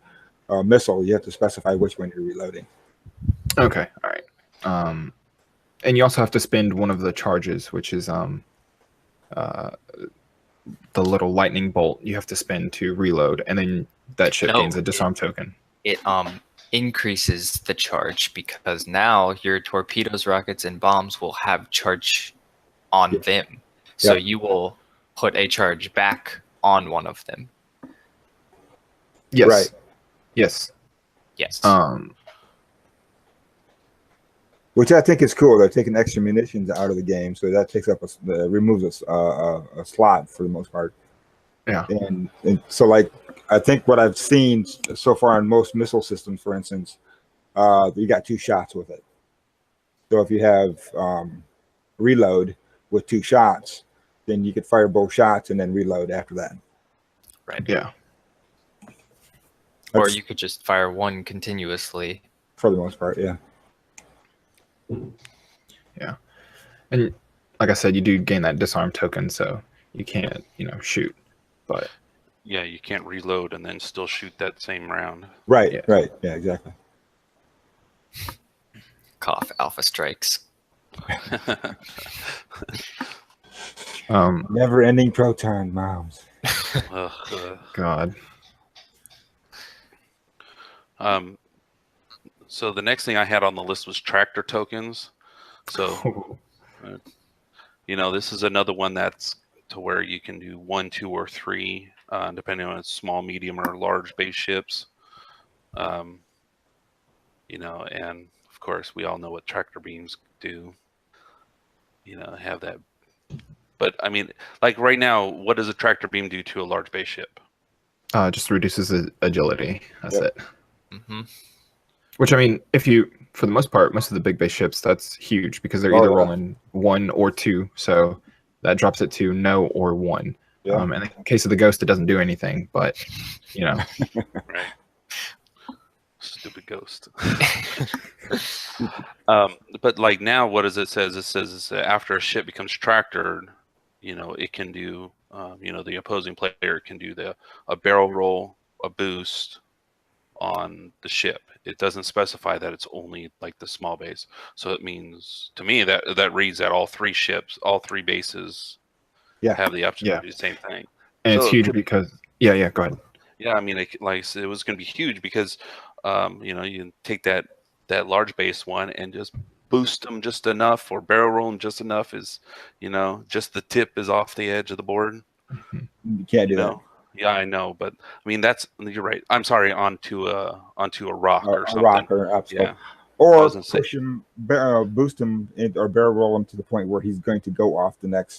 missile, you have to specify which one you're reloading. Okay. All right. And you also have to spend one of the charges, which is the little lightning bolt you have to spend to reload, and then that ship gains a disarm token. It increases the charge because now your torpedoes, rockets, and bombs will have charge on them. So you will put a charge back on one of them. Yes. Right. Yes. Yes. Which I think is cool. They're taking extra munitions out of the game, so that takes up removes a slot for the most part. Yeah. And so I think what I've seen so far on most missile systems, for instance, you got 2 shots with it. So if you have reload with 2 shots, then you could fire both shots and then reload after that. Right. Yeah. Or you could just fire one continuously. For the most part, yeah. Yeah. And like I said, you do gain that disarm token, so you can't, shoot. But yeah, you can't reload and then still shoot that same round. Right. Yeah. Right. Yeah. Exactly. Cough. Alpha strikes. Never-ending proton bombs. God. So the next thing I had on the list was tractor tokens. So, this is another one that's to where you can do 1, 2, or 3, depending on small, medium, or large base ships. And of course, we all know what tractor beams do. Have that. But I mean, like right now, what does a tractor beam do to a large base ship? Just reduces the agility. That's it. Mm-hmm. Which, I mean, for the most part, most of the big base ships, that's huge because they're either rolling 1 or 2. So that drops it to no or 1. Yeah. And in the case of the Ghost, it doesn't do anything, but, Right. Stupid Ghost. But like now, what does it says? It says after a ship becomes tractored, it can do, the opposing player can do a barrel roll, a boost on the ship. It doesn't specify that it's only like the small base. So it means to me that reads that all 3 ships, all 3 bases have the option to do the same thing. And it's huge because go ahead. Yeah, I mean, it was going to be huge because you take that large base one and just boost them just enough, or barrel roll them just enough, is just the tip is off the edge of the board. You can't do that. Yeah, I know, but I mean you're right. I'm sorry, onto a rock or something. A rock or obstacle. Yeah. Or gonna say- push him, boost him, or barrel roll him to the point where he's going to go off the map.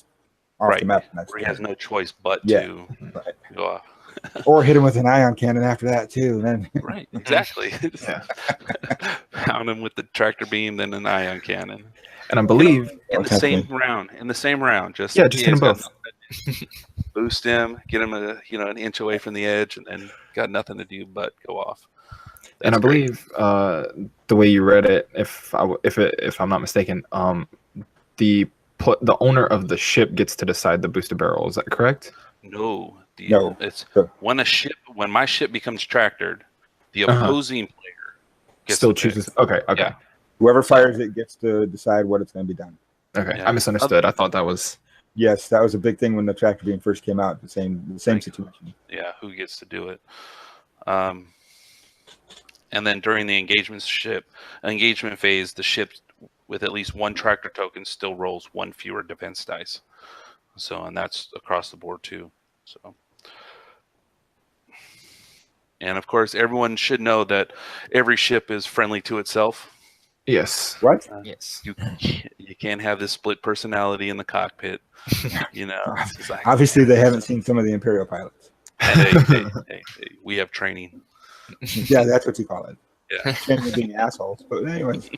Next where he has turn. no choice but Yeah. to Right. go off. Or hit him with an ion cannon after that too. Then Right, exactly. Yeah. Pound him with the tractor beam, then an ion cannon. And I believe In the same round. Just hit them both. Boost him, get him an inch away from the edge, and then got nothing to do but go off. And I believe the way you read it, if I'm not mistaken, the owner of the ship gets to decide the booster barrel. Is that correct? No. No. It's when my ship becomes tractored, the opposing player gets still to chooses. pick. Okay. Yeah. whoever fires it gets to decide what it's going to be done. Okay. Yeah. I misunderstood. I thought that was. Yes, that was a big thing when the tractor beam first came out. The same situation. Yeah, who gets to do it? And then during the engagement phase, the ship with at least one tractor token still rolls one fewer defense dice. So, and that's across the board too. So, and of course, everyone should know that every ship is friendly to itself. Yes. What? Yes. You can't have this split personality in the cockpit. It's like, Obviously, they haven't seen some of the Imperial pilots. hey, we have training. Yeah, that's what you call it. Yeah. Training being assholes. But anyways,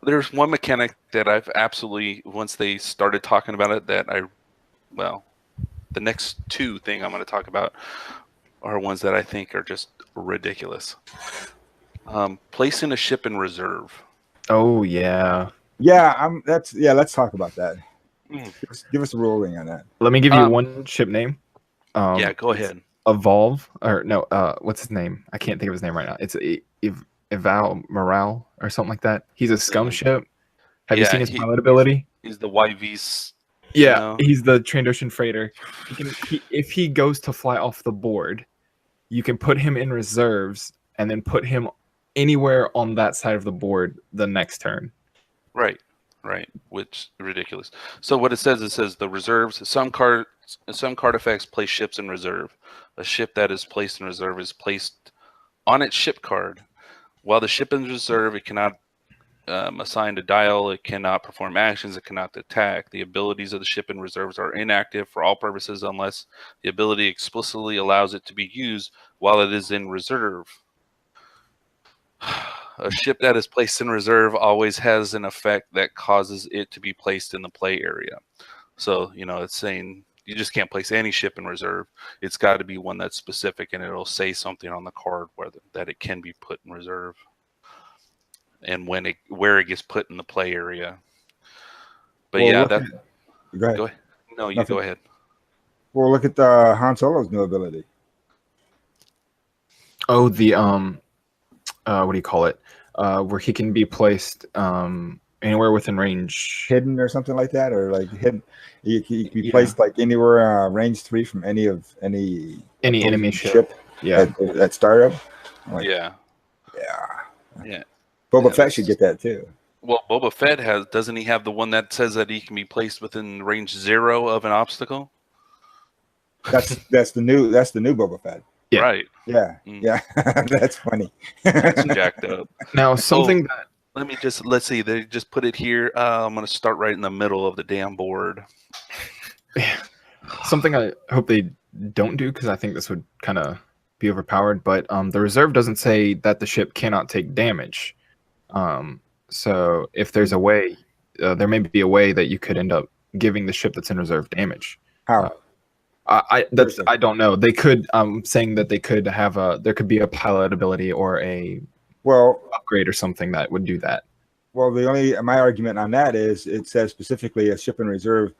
there's one mechanic that I've absolutely, once they started talking about it, the next two thing I'm going to talk about are ones that I think are just ridiculous. Placing a ship in reserve. Oh yeah. yeah, let's talk about that. Give us a ruling on that. Let me give you one ship name. Yeah, go ahead. Evolve or no? What's his name? I can't think of his name right now. It's Eval Morale or something like that. He's a scum ship. Have you seen his pilot ability? He's the YV's. Yeah, he's the Trandoshan freighter. If he goes to fly off the board, you can put him in reserves and then put him anywhere on that side of the board the next turn. Right. Which is ridiculous. So what it says the reserves. Some card effects place ships in reserve. A ship that is placed in reserve is placed on its ship card. While the ship is in reserve, it cannot assign a dial. It cannot perform actions. It cannot attack. The abilities of the ship in reserves are inactive for all purposes unless the ability explicitly allows it to be used while it is in reserve. A ship that is placed in reserve always has an effect that causes it to be placed in the play area. So, it's saying you just can't place any ship in reserve. It's got to be one that's specific, and it'll say something on the card that it can be put in reserve, and where it gets put in the play area. But Well, go ahead. ahead. No, you Nothing. go ahead. Well, look at Han Solo's new ability. Oh, the what do you call it? Where he can be placed anywhere within range. Hidden or something like that, or like hidden. He can be placed like anywhere range 3 from any enemy ship. Yeah. At startup. Yeah. Boba Fett should get that too. Well, Boba Fett doesn't he have the one that says that he can be placed within range 0 of an obstacle? That's the new Boba Fett. Yeah. Right. Yeah. Yeah. That's funny. That's jacked up. Now something that let's see. They just put it here. I'm going to start right in the middle of the damn board. Something I hope they don't do, because I think this would kind of be overpowered. But the reserve doesn't say that the ship cannot take damage. So if there's a way, there may be a way that you could end up giving the ship that's in reserve damage. How? I don't know. They could. Saying that they could have there could be a pilot ability or a upgrade or something that would do that. Well, my argument on that is it says specifically a ship in reserve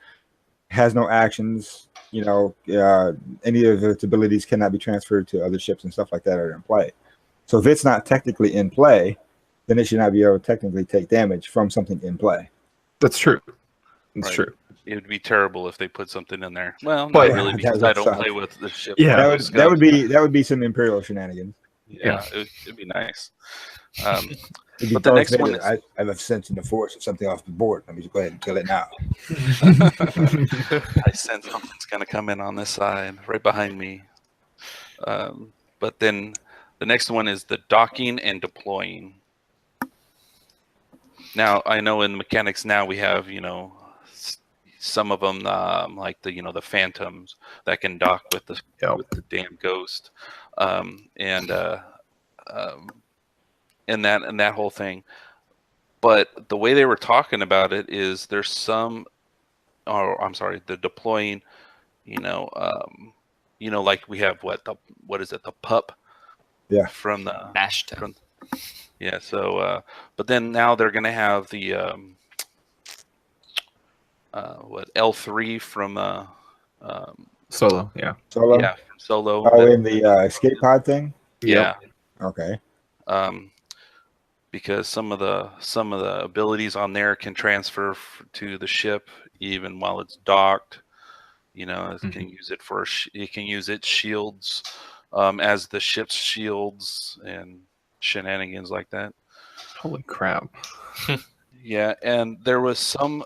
has no actions. Any of its abilities cannot be transferred to other ships and stuff like that are in play. So if it's not technically in play, then it should not be able to technically take damage from something in play. That's true. It's true. It would be terrible if they put something in there. Well, But- not really, because I don't play with the ship. Yeah. That would be some Imperial shenanigans. Yeah, it'd be nice. It'd be But the Darth next one Vader. I have a sense in the Force of something off the board. Let me just go ahead and kill it now. I sense something's going to come in on this side, right behind me. But then The next one is the docking and deploying. Now, I know in mechanics now we have, some of them like the phantoms that can dock with the damn ghost, and that whole thing. But the way they were talking about it is there's some, the deploying, like we have what is it, the pup? Yeah. From the Mashed. Yeah. So, but then now they're gonna have the L3 from Solo, yeah. Solo. Yeah, from Solo. Oh, in the escape pod thing. Yeah. Okay. Because some of the abilities on there can transfer to the ship even while it's docked. It can use it it can use its shields as the ship's shields and shenanigans like that. Holy crap! Yeah, and there was some.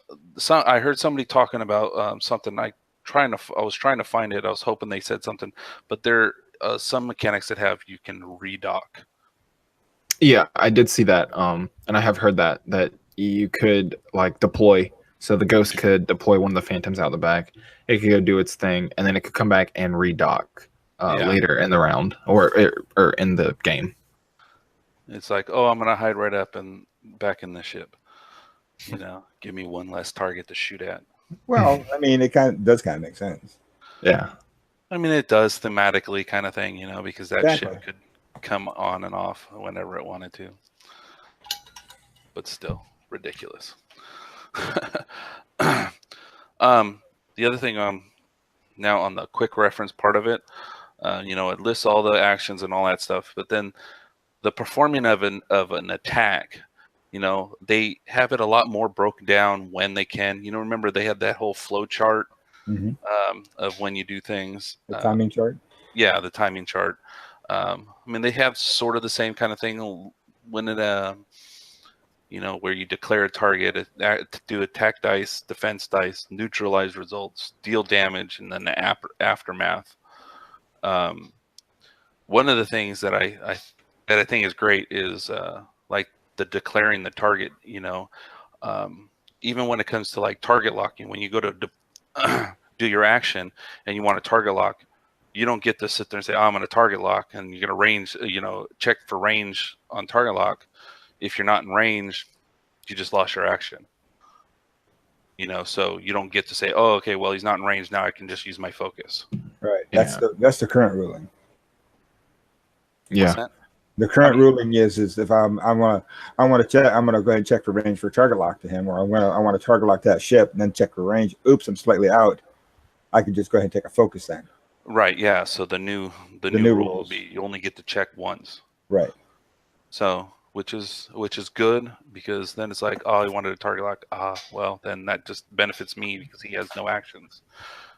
I heard somebody talking about something. I was trying to find it. I was hoping they said something, but there some mechanics that have you can redock. Yeah, I did see that. And I have heard that you could like deploy. So the ghost could deploy one of the phantoms out the back. It could go do its thing, and then it could come back and redock later in the round or in the game. It's like, oh, I'm gonna hide right up and back in the ship. Give me one less target to shoot at. Well, I mean, it does kind of make sense. Yeah. I mean, it does thematically kind of thing, because that Exactly. ship could come on and off whenever it wanted to. But still, ridiculous. The other thing, now on the quick reference part of it, it lists all the actions and all that stuff, but then the performing of an attack, they have it a lot more broken down when they can. Remember they had that whole flow chart of when you do things. The timing chart. Yeah, the timing chart. I mean, they have sort of the same kind of thing when it, where you declare a target, do attack dice, defense dice, neutralize results, deal damage, and then the aftermath. One of the things that I think is great is like the declaring the target. Even when it comes to like target locking, when you go to do your action and you want to target lock, you don't get to sit there and say, oh, I'm going to target lock, and you're going to range, check for range on target lock. If you're not in range, you just lost your action. So you don't get to say, oh, okay, well, he's not in range. Now I can just use my focus. Right. That's the current ruling. Yeah. The current ruling is if I want to check, I'm going to go ahead and check for range for target lock to him, or I want to target lock that ship and then check for range. Oops, I'm slightly out. I can just go ahead and take a focus then. Right. Yeah. So the new rule will be you only get to check once. Right. So which is good, because then it's like, oh, he wanted to target lock. Well, then that just benefits me because he has no actions,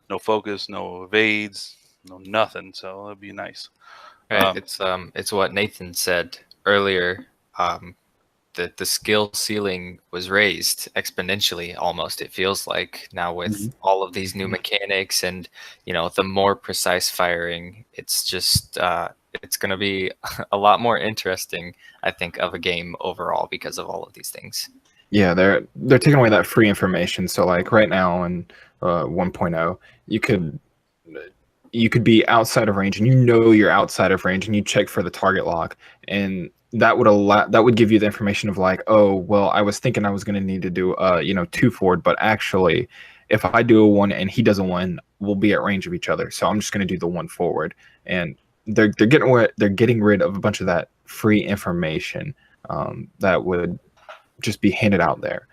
no focus, no evades, no nothing. So it'd be nice. Right. It's what Nathan said earlier. That the skill ceiling was raised exponentially, almost, it feels like, now with all of these new mechanics and the more precise firing. It's just it's going to be a lot more interesting, I think, of a game overall because of all of these things. Yeah, they're taking away that free information. So like right now in 1.0, you could be outside of range, and you're outside of range, and you check for the target lock, and that would give you the information of like, oh, well, I was thinking I was going to need to do 2 forward, but actually if I do a 1 and he does a 1, we'll be at range of each other, so I'm just going to do the 1 forward. And they're getting rid of a bunch of that free information that would just be handed out there.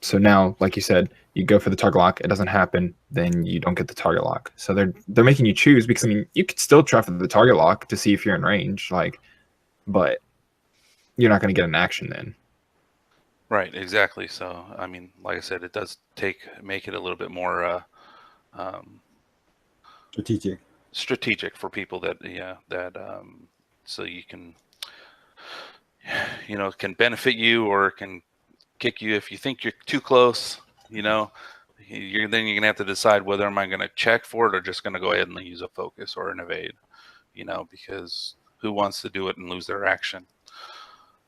So now, like you said, you go for the target lock, it doesn't happen, then you don't get the target lock. So they're making you choose, because I mean, you could still try for the target lock to see if you're in range, but you're not going to get an action then. Right, exactly. So I mean, like I said, it does make it a little bit more strategic for people that so you can can benefit you or can kick you if you think you're too close. Then you're gonna have to decide whether am I going to check for it or just going to go ahead and use a focus or an evade. Because who wants to do it and lose their action.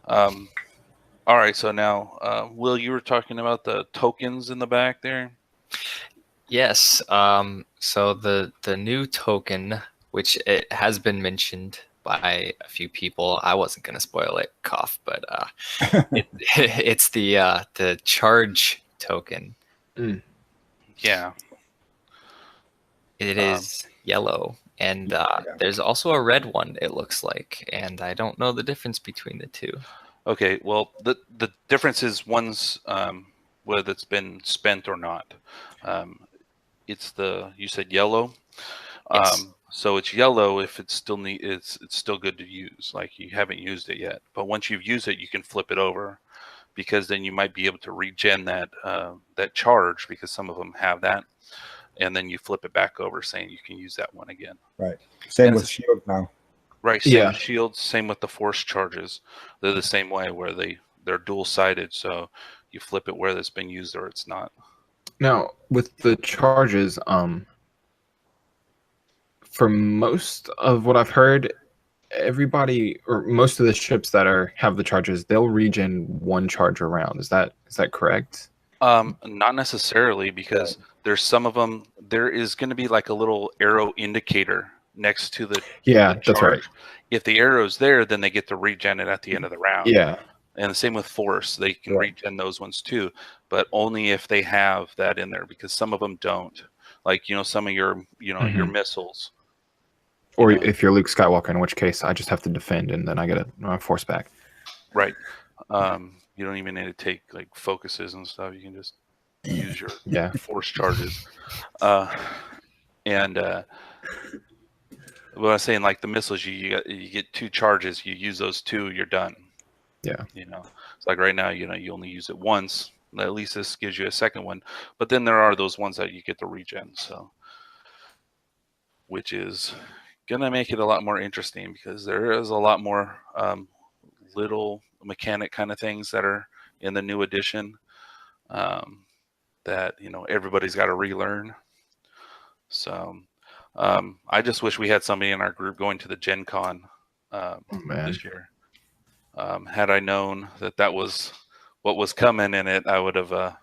All right, so now, Will, you were talking about the tokens in the back there. Yes. So the new token, which it has been mentioned by a few people, I wasn't gonna spoil it, cough, but it's the charge token. Yeah. It is yellow, and there's also a red one. It looks like, and I don't know the difference between the two. Okay. Well, the difference is one's whether it's been spent or not. It's you said yellow. Yes. So it's yellow if it's still it's still good to use. Like you haven't used it yet, but once you've used it, you can flip it over, because then you might be able to regen that that charge, because some of them have that, and then you flip it back over, saying you can use that one again. Right. Same And with shield now. Right. Same with shields. Same with the force charges. They're the same way, where they're dual sided. So you flip it whether it's been used or it's not. Now, with the charges, for most of what I've heard, everybody or most of the ships that have the charges, they'll regen one charge around. Is that correct? Not necessarily, because there's some of them. There is going to be like a little arrow indicator next to the that's right. If the arrow's there, then they get to regen it at the end of the round. Yeah. And the same with force, they can regen those ones too, but only if they have that in there, because some of them don't. Like, some of your your missiles. Or if you're Luke Skywalker, in which case I just have to defend and then I get a force back. Right. You don't even need to take like focuses and stuff. You can just use your force charges. And what I was saying, like the missiles, you get 2 charges. You use those 2, you're done. Yeah. It's like right now, you only use it once. At least this gives you a second one. But then there are those ones that you get the regen. So, which is gonna make it a lot more interesting, because there is a lot more little mechanic kind of things that are in the new edition that everybody's got to relearn. So I just wish we had somebody in our group going to the Gen Con this year. Had I known that was what was coming in it, I would have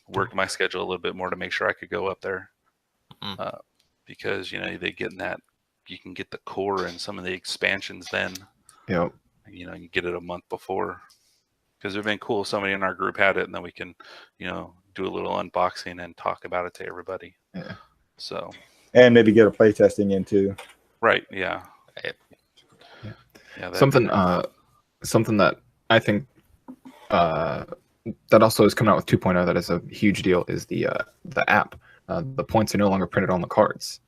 worked my schedule a little bit more to make sure I could go up there. Because they get in that, you can get the core and some of the expansions then. Yep. You get it a month before, because it'd been cool if somebody in our group had it, and then we can do a little unboxing and talk about it to everybody. Yeah. So. And maybe get a play testing in too. Right. Yeah. Yeah. Something that I think that also is coming out with 2.0 that is a huge deal is the app. The points are no longer printed on the cards.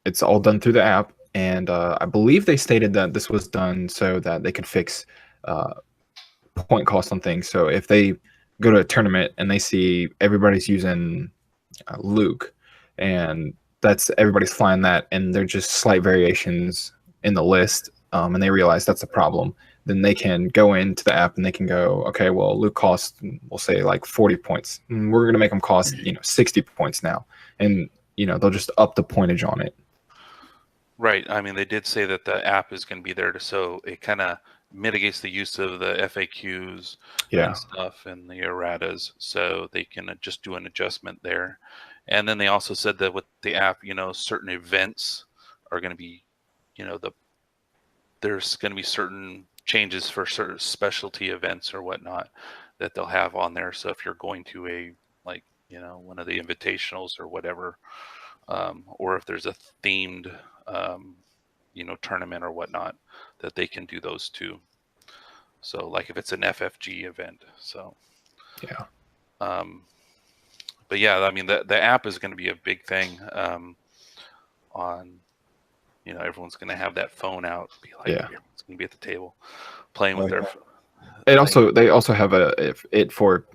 It's all done through the app, and I believe they stated that this was done so that they could fix point cost on things. So if they go to a tournament and they see everybody's using Luke, and everybody's flying that, and they're just slight variations in the list, and they realize that's a problem, then they can go into the app and they can go, okay, well, Luke costs, we'll say like 40 points. We're going to make them cost, 60 points now. And, they'll just up the pointage on it. Right. I mean, they did say that the app is going to be there so it kind of mitigates the use of the FAQs and stuff and the erratas, so they can just do an adjustment there. And then they also said that with the app, certain events are going to be, there's going to be certain changes for certain specialty events or whatnot that they'll have on there. So if you're going to one of the invitationals or whatever, or if there's a themed, tournament or whatnot, that they can do those too. So like if it's an FFG event. So, yeah. But yeah, I mean, the app is going to be a big thing on, everyone's going to have that phone out, be like, everyone's going to be at the table playing with their. They also have it for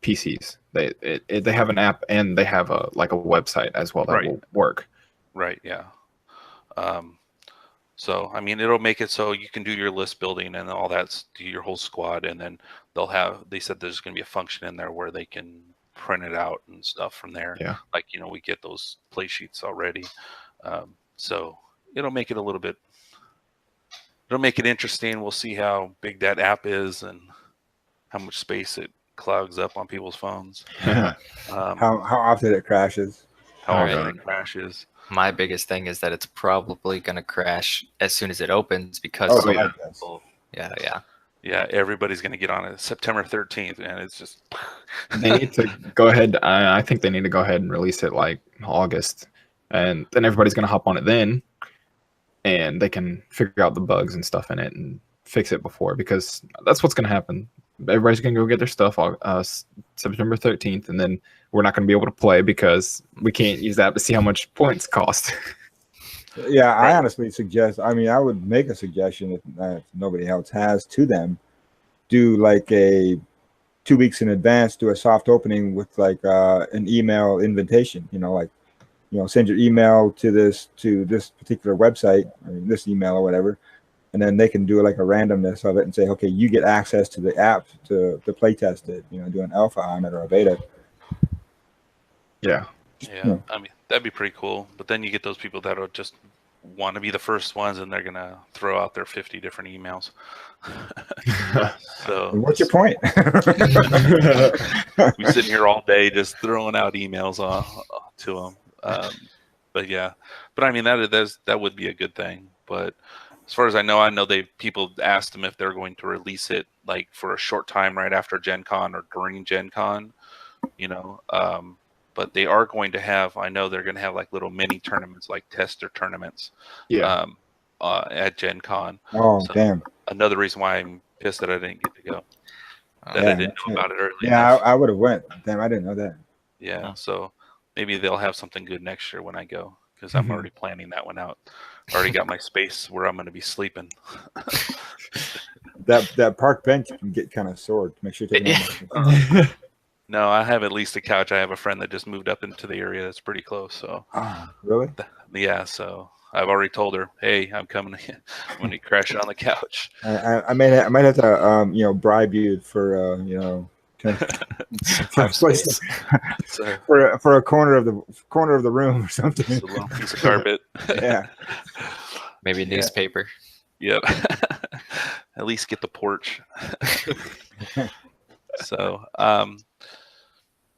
PCs. They have an app and they have a website as well that will work. Right. Yeah. So I mean, it'll make it so you can do your list building and all that, do your whole squad, and then they said there's going to be a function in there where they can print it out and stuff from there. Yeah. Like we get those play sheets already. So it'll make it a little bit. It'll make it interesting. We'll see how big that app is and how much space it clogs up on people's phones. How often it crashes. How All often right. it crashes. My biggest thing is that it's probably going to crash as soon as it opens because Oh, so yeah. many people. Yeah. Yeah, everybody's going to get on it September 13th, and it's just. They need to go ahead. I think they need to go ahead and release it like August, and then everybody's gonna hop on it then, and they can figure out the bugs and stuff in it and fix it before, because that's what's gonna happen. Everybody's gonna go get their stuff September 13th, and then we're not gonna be able to play because we can't use that to see how much points cost. Yeah, I honestly suggest. I mean, I would make a suggestion if nobody else has to them. Do like a 2 weeks in advance. Do a soft opening with like an email invitation. Send your email to this particular website. I mean, this email or whatever, and then they can do like a randomness of it and say, okay, you get access to the app to play test it. Do an alpha on it or a beta. Yeah. Yeah, I mean, that'd be pretty cool. But then you get those people that will just want to be the first ones, and they're gonna throw out their 50 different emails. So And what's your point? we sitting here all day just throwing out emails to them. But yeah, but I mean that would be a good thing. But as far as I know people asked them if they're going to release it like for a short time right after Gen Con or during Gen Con, but they are going to have. I know they're going to have like little mini tournaments, like tester tournaments. Yeah. At Gen Con. Oh, So damn. Another reason why I'm pissed that I didn't get to go. I didn't know about it early. Yeah, I would have went. Damn, I didn't know that. Yeah, so maybe they'll have something good next year when I go, because I'm already planning that one out. Already got my space where I'm going to be sleeping. That park bench can get kind of sore. To make sure you take it. No, I have at least a couch. I have a friend that just moved up into the area that's pretty close. So really? Yeah, so I've already told her, hey, I'm coming when you crash on the couch. I might have to bribe you for for a corner of the room or something. Just a little piece of carpet. Yeah. Maybe newspaper. Yep. At least get the porch. So,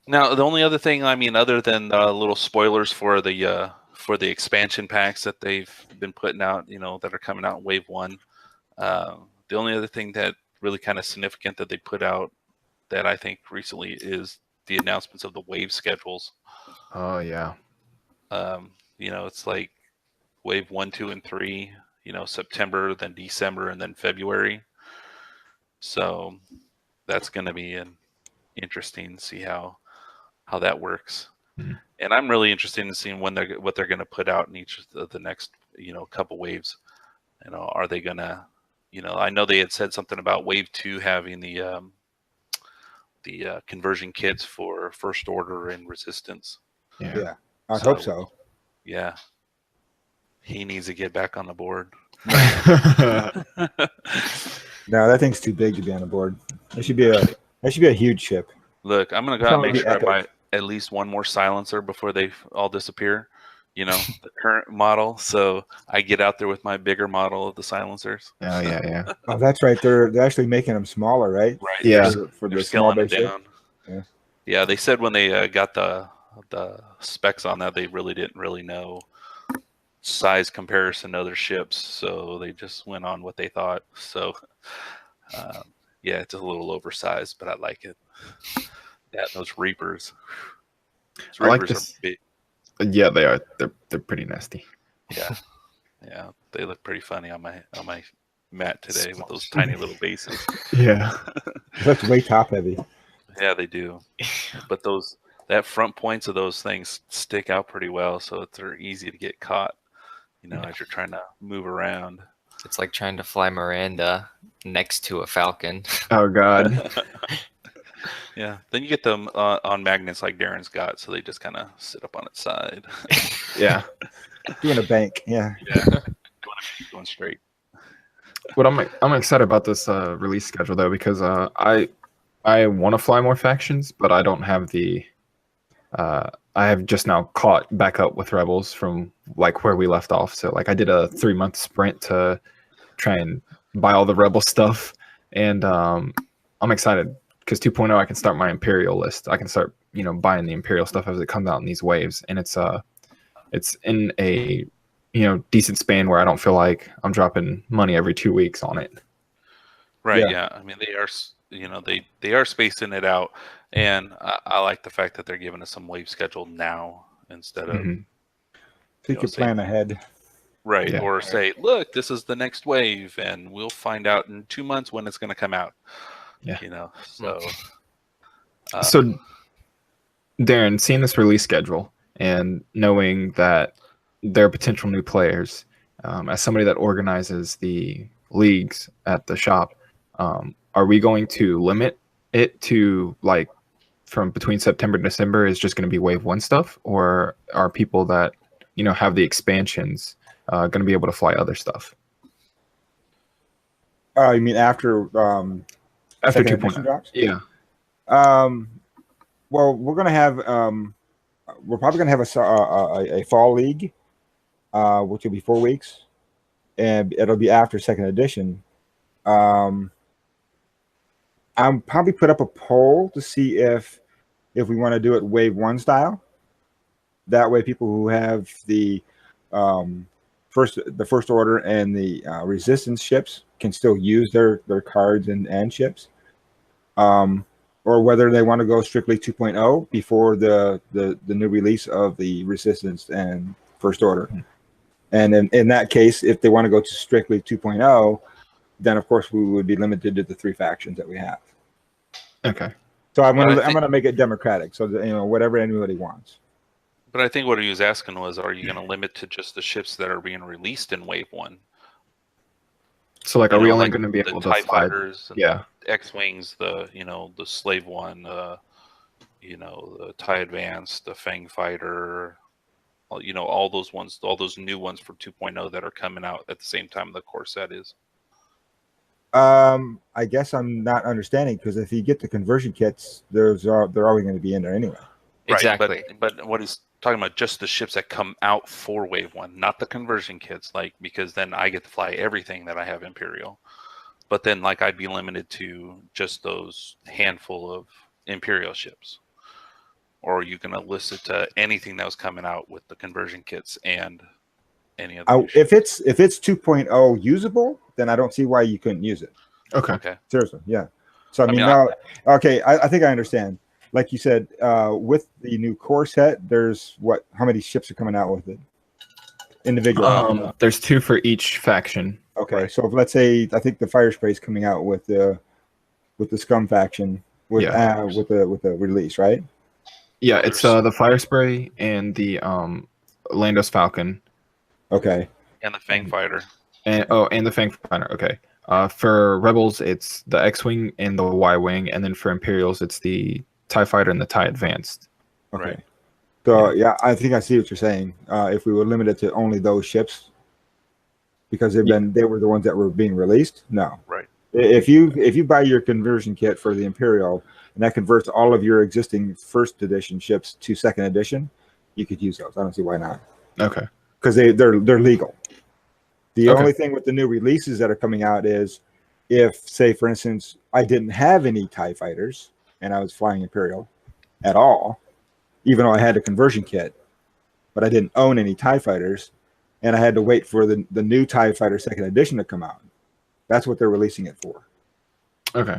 now the only other thing, I mean, other than little spoilers for the expansion packs that they've been putting out, that are coming out in Wave 1, the only other thing that really kind of significant that they put out that I think recently is the announcements of the wave schedules. Oh yeah. It's like Wave 1, 2, and 3. September, then December, and then February. So that's going to be interesting to see how that works. Mm-hmm. And I'm really interested in seeing what they're going to put out in each of the next couple waves. Are they going to I know they had said something about Wave 2 having the conversion kits for First Order and Resistance. Yeah. I hope so. Yeah. He needs to get back on the board. No, that thing's too big to be on the board. That should be a huge ship. Look, I'm gonna go out and make sure I buy at least one more silencer before they all disappear. The current model, so I get out there with my bigger model of the silencers. Oh yeah. Oh, that's right. They're actually making them smaller, right? Right. Yeah. For they're the small scaling it base down. ship. Yeah. They said when they got the specs on that, they really didn't know size comparison to other ships, so they just went on what they thought. So yeah, it's a little oversized, but I like it. Yeah, those Reapers. I like this. Are big. Yeah, they are. They're pretty nasty. Yeah, they look pretty funny on my mat today with those tiny little bases. Yeah, it looks way top heavy. Yeah, they do. But that front points of those things stick out pretty well, so they're easy to get caught. As you're trying to move around. It's like trying to fly Miranda next to a Falcon. Oh God. Yeah. Then you get them on magnets like Darrin's got, so they just kind of sit up on its side. Yeah. Doing a bank. Yeah. Yeah. Going straight. But I'm excited about this release schedule though, because I want to fly more factions, but I don't have the I have just now caught back up with Rebels from like where we left off. So like I did a 3-month sprint to try and buy all the Rebel stuff, and I'm excited because 2.0 I can start my Imperial list. I can start buying the Imperial stuff as it comes out in these waves, and it's in a decent span where I don't feel like I'm dropping money every 2 weeks on it. Right. Yeah. I mean, they are, they are spacing it out, and I like the fact that they're giving us some wave schedule now instead of. Mm-hmm. So you can plan ahead. Right. Yeah. Or say, look, this is the next wave, and we'll find out in 2 months when it's going to come out. Yeah. So. So, Darrin, seeing this release schedule and knowing that there are potential new players, as somebody that organizes the leagues at the shop, are we going to limit it to like from between September and December is just going to be Wave 1 stuff, or are people that have the expansions going to be able to fly other stuff? You mean after 2.0 drops? Yeah. Well, we're gonna have we're probably gonna have a fall league, which will be 4 weeks, and it'll be after second edition. I'm probably put up a poll to see if we want to do it Wave 1 style. That way, people who have the first order and the resistance ships can still use their cards and ships. Or whether they want to go strictly 2.0 before the new release of the resistance and first order. And in that case, if they want to go to strictly 2.0, then of course we would be limited to the 3 factions that we have. Okay. So I'm gonna make it democratic, so that, whatever anybody wants. But I think what he was asking was, are you going to limit to just the ships that are being released in Wave 1? So like, are we only going to be able to TIE fly? fighters? Yeah. X-wings, the Slave One, the TIE Advanced, the Fang Fighter, all those ones, all those new ones for 2.0 that are coming out at the same time the core set is. I guess I'm not understanding, because if you get the conversion kits, they're always going to be in there anyway. Right, Exactly. but what he's talking about, just the ships that come out for Wave 1, not the conversion kits, because then I get to fly everything that I have Imperial. But then, I'd be limited to just those handful of Imperial ships. Or are you going to list it to anything that was coming out with the conversion kits and any other? If it's 2.0 usable, then I don't see why you couldn't use it. Okay. Seriously, yeah. So I think I understand. Like you said, with the new core set, there's how many ships are coming out with it? Individual. There's 2 for each faction. Okay, right. so if, let's say, I think the Fire Spray is coming out with the Scum faction with the release, right? Yeah, it's the Fire Spray and the Landos Falcon. Okay. And the Fang Fighter. And the Fang Fighter. Okay. For Rebels, it's the X-Wing and the Y-Wing, and then for Imperials, it's the TIE Fighter and the TIE Advanced. Okay. Right. So yeah, I think I see what you're saying. If we were limited to only those ships, because they were the ones that were being released. No. Right. If you buy your conversion kit for the Imperial, and that converts all of your existing first edition ships to second edition, you could use those. I don't see why not. Okay. Because they're legal. The only thing with the new releases that are coming out is, if, say, for instance, I didn't have any TIE fighters and I was flying Imperial at all, even though I had a conversion kit, but I didn't own any TIE fighters, and I had to wait for the new TIE Fighter second edition to come out. That's what they're releasing it for. Okay.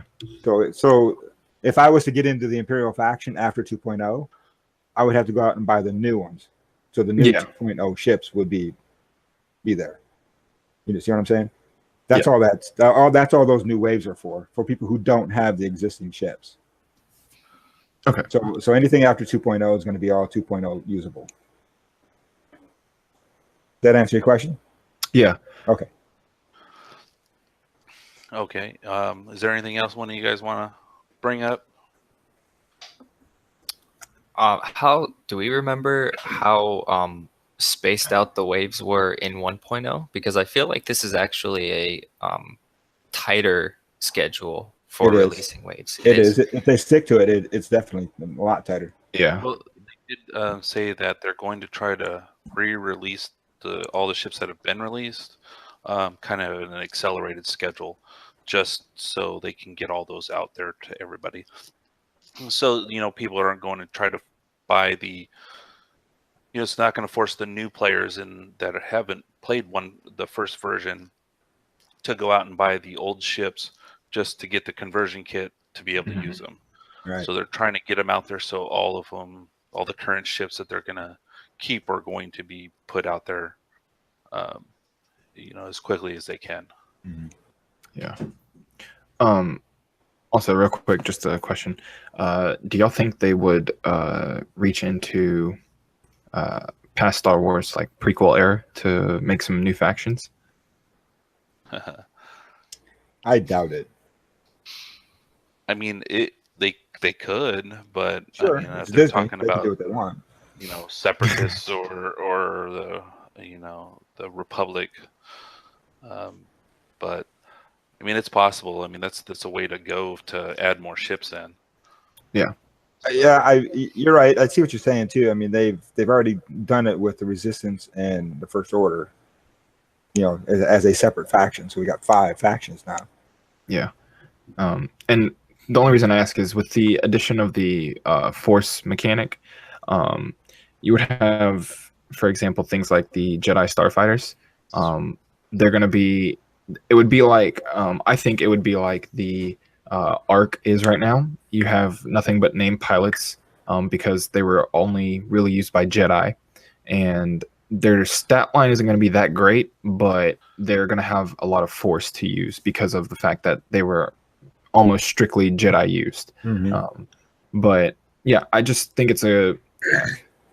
So if I was to get into the Imperial faction after 2.0, I would have to go out and buy the new ones. So the new 2.0 ships would be there. You see what I'm saying? That's all that's all those new waves are for people who don't have the existing ships. Okay. So anything after 2.0 is going to be all 2.0 usable. That answer your question? Yeah. Okay. Okay. Is there anything else one of you guys want to bring up? How do we remember how spaced out the waves were in 1.0? Because I feel like this is actually a tighter schedule for releasing waves. It is. If they stick to it, it's definitely a lot tighter. Yeah. Well, did say that they're going to try to re-release all the ships that have been released, kind of in an accelerated schedule, just so they can get all those out there to everybody. So people aren't going to try to buy the. It's not going to force the new players in that haven't played the first version to go out and buy the old ships just to get the conversion kit to be able to use them. Right. So they're trying to get them out there so all of them, all the current ships that they're going to keep are going to be put out there, as quickly as they can. Mm-hmm. Yeah. Also, real quick, just a question. Do y'all think they would reach into past Star Wars, like prequel era, to make some new factions? I doubt it. I mean, they could, but Sure, I mean, if it's they're Disney. talking They can about do what they want. separatists or the Republic, but I mean, it's possible. I mean, that's a way to go to add more ships in. Yeah. Yeah, you're right. I see what you're saying too. I mean, they've already done it with the Resistance and the First Order, as a separate faction. So we got 5 factions now. Yeah. And the only reason I ask is with the addition of the Force mechanic, you would have, for example, things like the Jedi Starfighters. They're going to be. It would be like I think it would be like the ARC is right now. You have nothing but named pilots because they were only really used by Jedi, and their stat line isn't going to be that great, but they're going to have a lot of Force to use because of the fact that they were almost strictly Jedi used. Mm-hmm. But yeah, I just think it's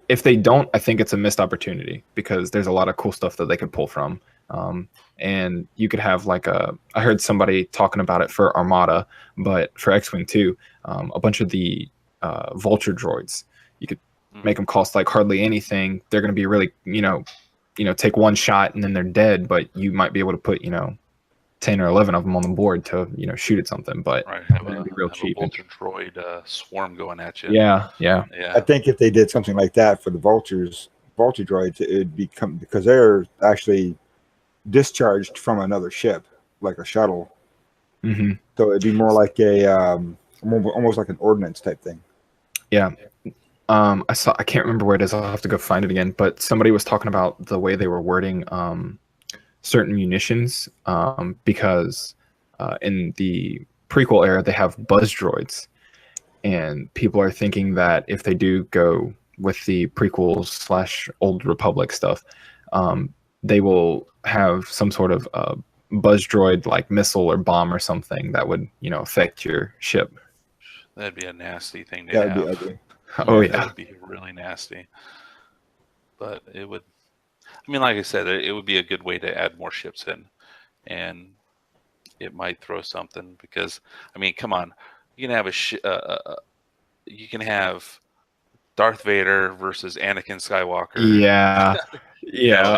if they don't, I think it's a missed opportunity because there's a lot of cool stuff that they could pull from. And you could have I heard somebody talking about it for Armada, but for X-Wing 2, a bunch of the Vulture droids, you could make them cost like hardly anything. They're going to be really, take one shot and then they're dead, but you might be able to put, 10 or 11 of them on the board to, shoot at something, but right, they're going to be real cheap. A Vulture droid swarm going at you. Yeah. I think if they did something like that for the Vulture droids, it would become, because they're actually discharged from another ship, like a shuttle. Mm-hmm. So it'd be more like almost like an ordnance type thing. Yeah. I can't remember where it is. I'll have to go find it again. But somebody was talking about the way they were wording certain munitions because in the prequel era they have buzz droids, and people are thinking that if they do go with the prequels / Old Republic stuff, they will have some sort of buzz droid like missile or bomb or something that would affect your ship. That'd be a nasty thing to That'd have. be ugly. Oh yeah, that would be really nasty. But it would. I mean, like I said, it would be a good way to add more ships in, and it might throw something because I mean, come on, you can have you can have Darth Vader versus Anakin Skywalker. Yeah.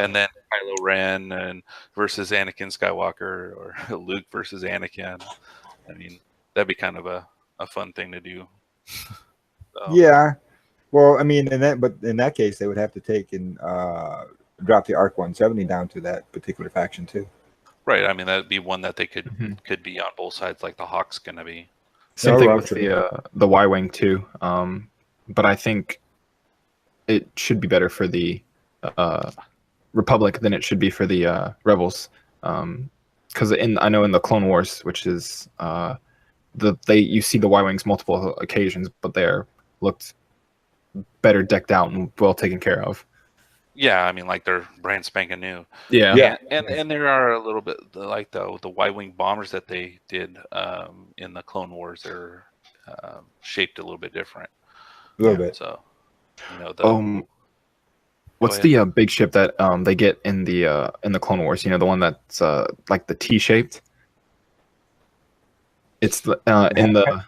And then Kylo Ren versus Anakin Skywalker, or Luke versus Anakin. I mean, that'd be kind of a fun thing to do. So. Yeah. Well, I mean, in that case, they would have to take and drop the ARC 170 down to that particular faction too. Right. I mean, that'd be one that they could be on both sides, like the Hawk's going to be. Same thing with the Y-wing too. But I think it should be better for the Republic than it should be for the Rebels. Because I know in the Clone Wars, which is you see the Y-wings multiple occasions, but they're looked better decked out and well taken care of. Yeah, I mean, like they're brand spanking new. Yeah. And there are a little bit like the Y-wing bombers that they did in the Clone Wars. They're shaped a little bit different. A little bit. So, what's the big ship that they get in the Clone Wars? The one that's like the T-shaped. It's in the.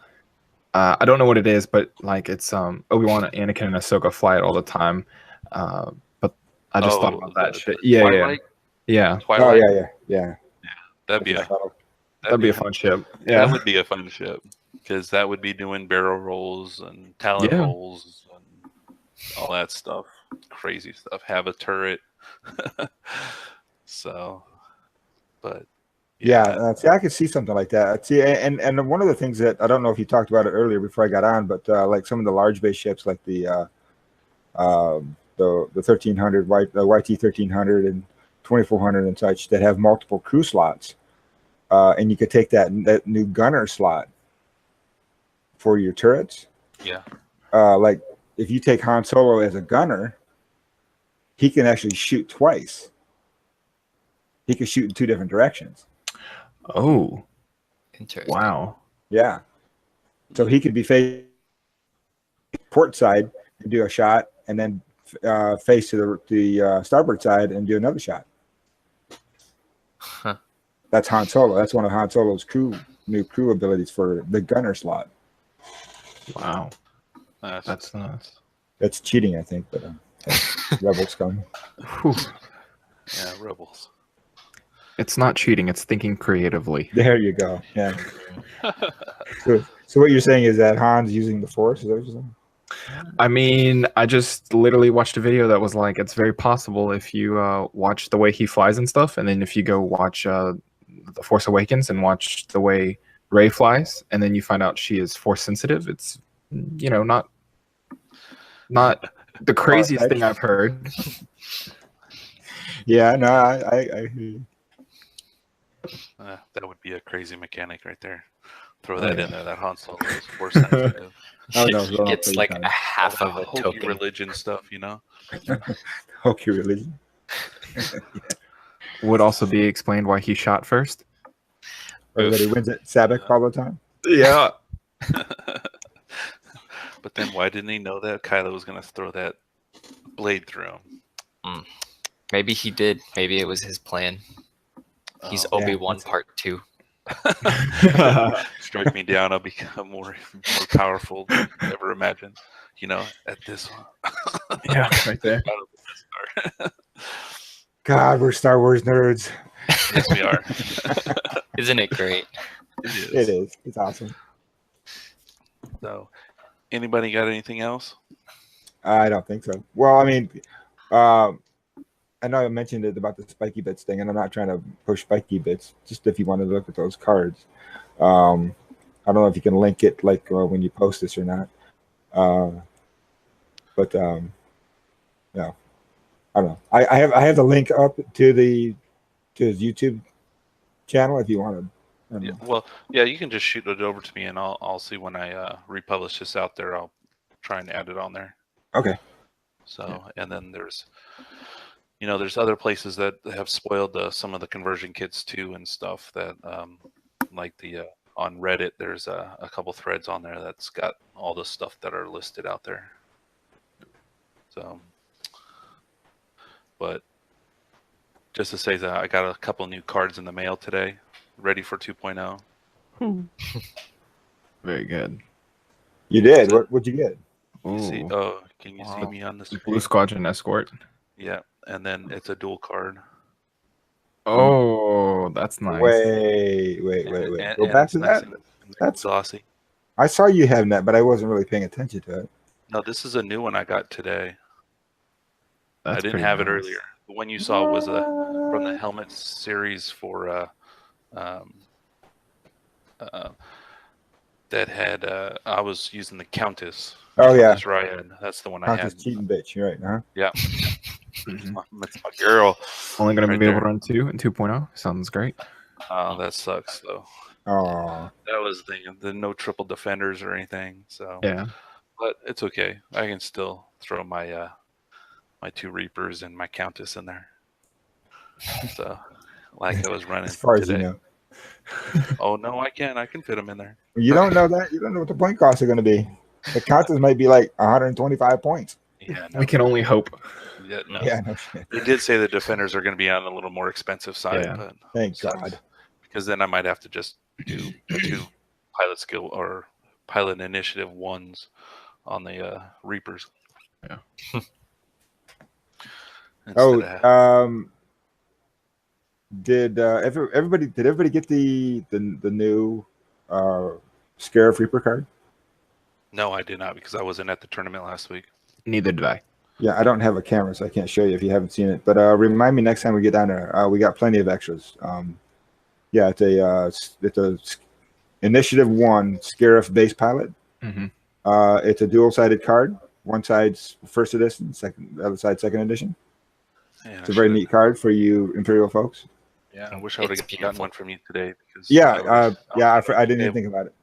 I don't know what it is, but like it's Obi-Wan, Anakin, and Ahsoka fly it all the time. But I just thought about that shit. Twilight? Yeah. Twilight? Oh yeah. That'd be a fun ship. Yeah, that would be a fun ship because that would be doing barrel rolls and talon rolls. And all that stuff, crazy stuff. Have a turret. So, but Yeah, see, I could see something like that. See, and one of the things that I don't know if you talked about it earlier before I got on, but like some of the large base ships, like the 1300, the YT 1300 and 2400 and such, that have multiple crew slots, and you could take that new gunner slot for your turrets. yeah, Like if you take Han Solo as a gunner, he can actually shoot twice. He can shoot in 2 different directions. Oh, Interesting. wow. Yeah. So he could be facing port side and do a shot, and then face to the starboard side and do another shot. Huh. That's Han Solo. That's one of Han Solo's new crew abilities for the gunner slot. Wow. that's nuts. That's cheating, I think, but Rebel scum. Whew. yeah, Rebels. It's not cheating, it's thinking creatively. There you go. Yeah. So what you're saying is that Han's using the Force? Is that what you're saying? I mean, I just literally watched a video that was like, it's very possible if you watch the way he flies and stuff, and then if you go watch The Force Awakens and watch the way Rey flies, and then you find out she is Force sensitive, it's, you know, not the craziest thing I've heard. Yeah, no, I hear you. That would be a crazy mechanic right there. Throw Oh, that yeah. in there. That Han Solo is Force sensitive. Oh, no, He gets like a half of a Hokey token. religion stuff, you know. Hokey religion. Would also be explained why he shot first. Everybody wins at Sabak all the time. Yeah. But then why didn't he know that Kylo was going to throw that blade through him? Maybe he did. Maybe it was his plan. He's Oh, Obi-Wan Part 2. Strike me down, I'll become more powerful than I ever imagined. You know, at this one. Yeah, right there. God, we're Star Wars nerds. Yes, we are. Isn't it great? It is. It's awesome. So, anybody got anything else? I don't think so. Well, I mean, I know I mentioned it about the spiky bits thing, and I'm not trying to push spiky bits. Just if you wanted to look at those cards, I don't know if you can link it like when you post this or not. But yeah, I don't know. I have the link up to his YouTube channel if you want to. Yeah, well, yeah, you can just shoot it over to me, and I'll see when I republish this out there. I'll try and add it on there. Okay. So, and then there's other places that have spoiled some of the conversion kits too and stuff that, like on Reddit, there's a couple threads on there that's got all the stuff that are listed out there. So, but just to say that I got a couple new cards in the mail today, ready for 2.0. Very good. You did. What'd you get? You see? Ooh. Oh, can you see me on the screen? Blue Squadron Escort. Yeah, and then it's a dual card. Oh, that's nice. Wait. And Go back it's to nice that. and That's glossy. I saw you having that, but I wasn't really paying attention to it. No, this is a new one I got today. That's I didn't pretty have it nice. earlier. The one you saw was from the helmet series for that had I was using the Countess. Oh yeah, Countess Ryan. That's the one I Countess had. cheating bitch. You're right, huh? Yeah, Mhm. that's my girl. Only going to Right be able there. to run 2 and 2.0. Sounds great. Oh, that sucks though. Oh, That was the no triple defenders or anything. So Yeah. but it's okay. I can still throw my my 2 Reapers and my Countess in there. So, like I was running as far as today. you know, Oh no, I can fit them in there. you don't know that. You don't know what the point costs are going to be. The Countess might be like 125 points. Yeah, no, We can only hope. yeah, no. Yeah, no shit. They did say the defenders are going to be on a little more expensive side, Yeah. but Thank sucks. God. Because then I might have to just do the 2 pilot skill or pilot initiative 1s on the Reapers. Yeah. Instead of Did everybody get the new Scarif Reaper card? no, I did not because I wasn't at the tournament last week. Neither did I. Yeah, I don't have a camera, so I can't show you if you haven't seen it. But remind me next time we get down there. We got plenty of extras. Yeah, it's a Initiative 1 Scarif base pilot. Mm-hmm. It's a dual-sided card. One side's first edition, the other side second edition. Man, It's a very neat card for you Imperial folks. Yeah, I wish I would have gotten one from you today. Because Yeah, I didn't even think about it.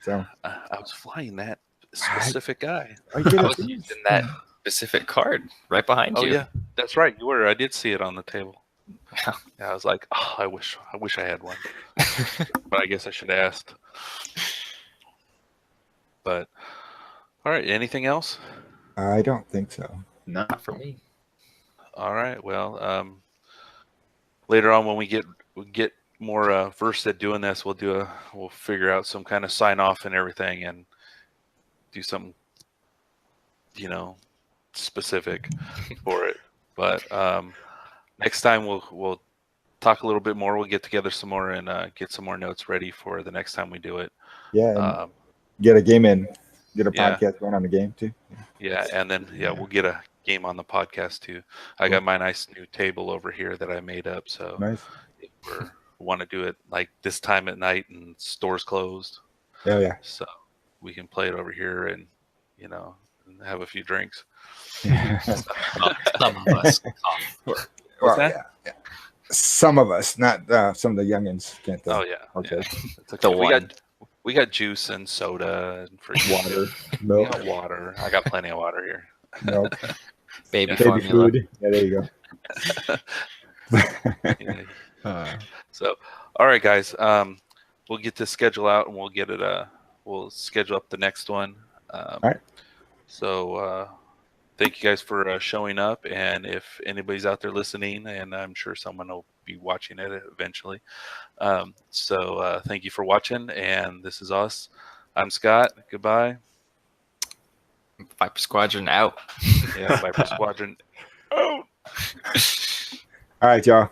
So I was flying that specific guy. I was using that specific card right behind you. Oh yeah, that's right. You were. I did see it on the table. Yeah, I was like, oh, I wish I had one. But I guess I should have asked. But all right, anything else? I don't think so. Not For me. All right. Well, later on when we get more versed at doing this, we'll figure out some kind of sign off and everything, and do something, specific for it. But next time we'll talk a little bit more. We'll get together some more and get some more notes ready for the next time we do it. Yeah. Get a game in. Get a podcast going on the game too. Yeah, and then we'll get a game on the podcast too. I got my nice new table over here that I made up. So nice. If we want to do it like this time at night and stores closed. Oh yeah. So we can play it over here and and have a few drinks. Some of us. What's that? Yeah. Some of us, not some of the youngins. Can't. Oh yeah. Okay. Yeah. It's okay. We got juice and soda and free water. We got water. I got plenty of water here. Milk. Baby food. Yeah, there you go. So, all right, guys. We'll get this schedule out and we'll get it. We'll schedule up the next one. All right. So, thank you guys for showing up. And if anybody's out there listening, and I'm sure someone will be watching it eventually. So thank you for watching. And this is us. I'm Scott. Goodbye. Viper Squadron out. Yeah, Viper Squadron out. All right, y'all.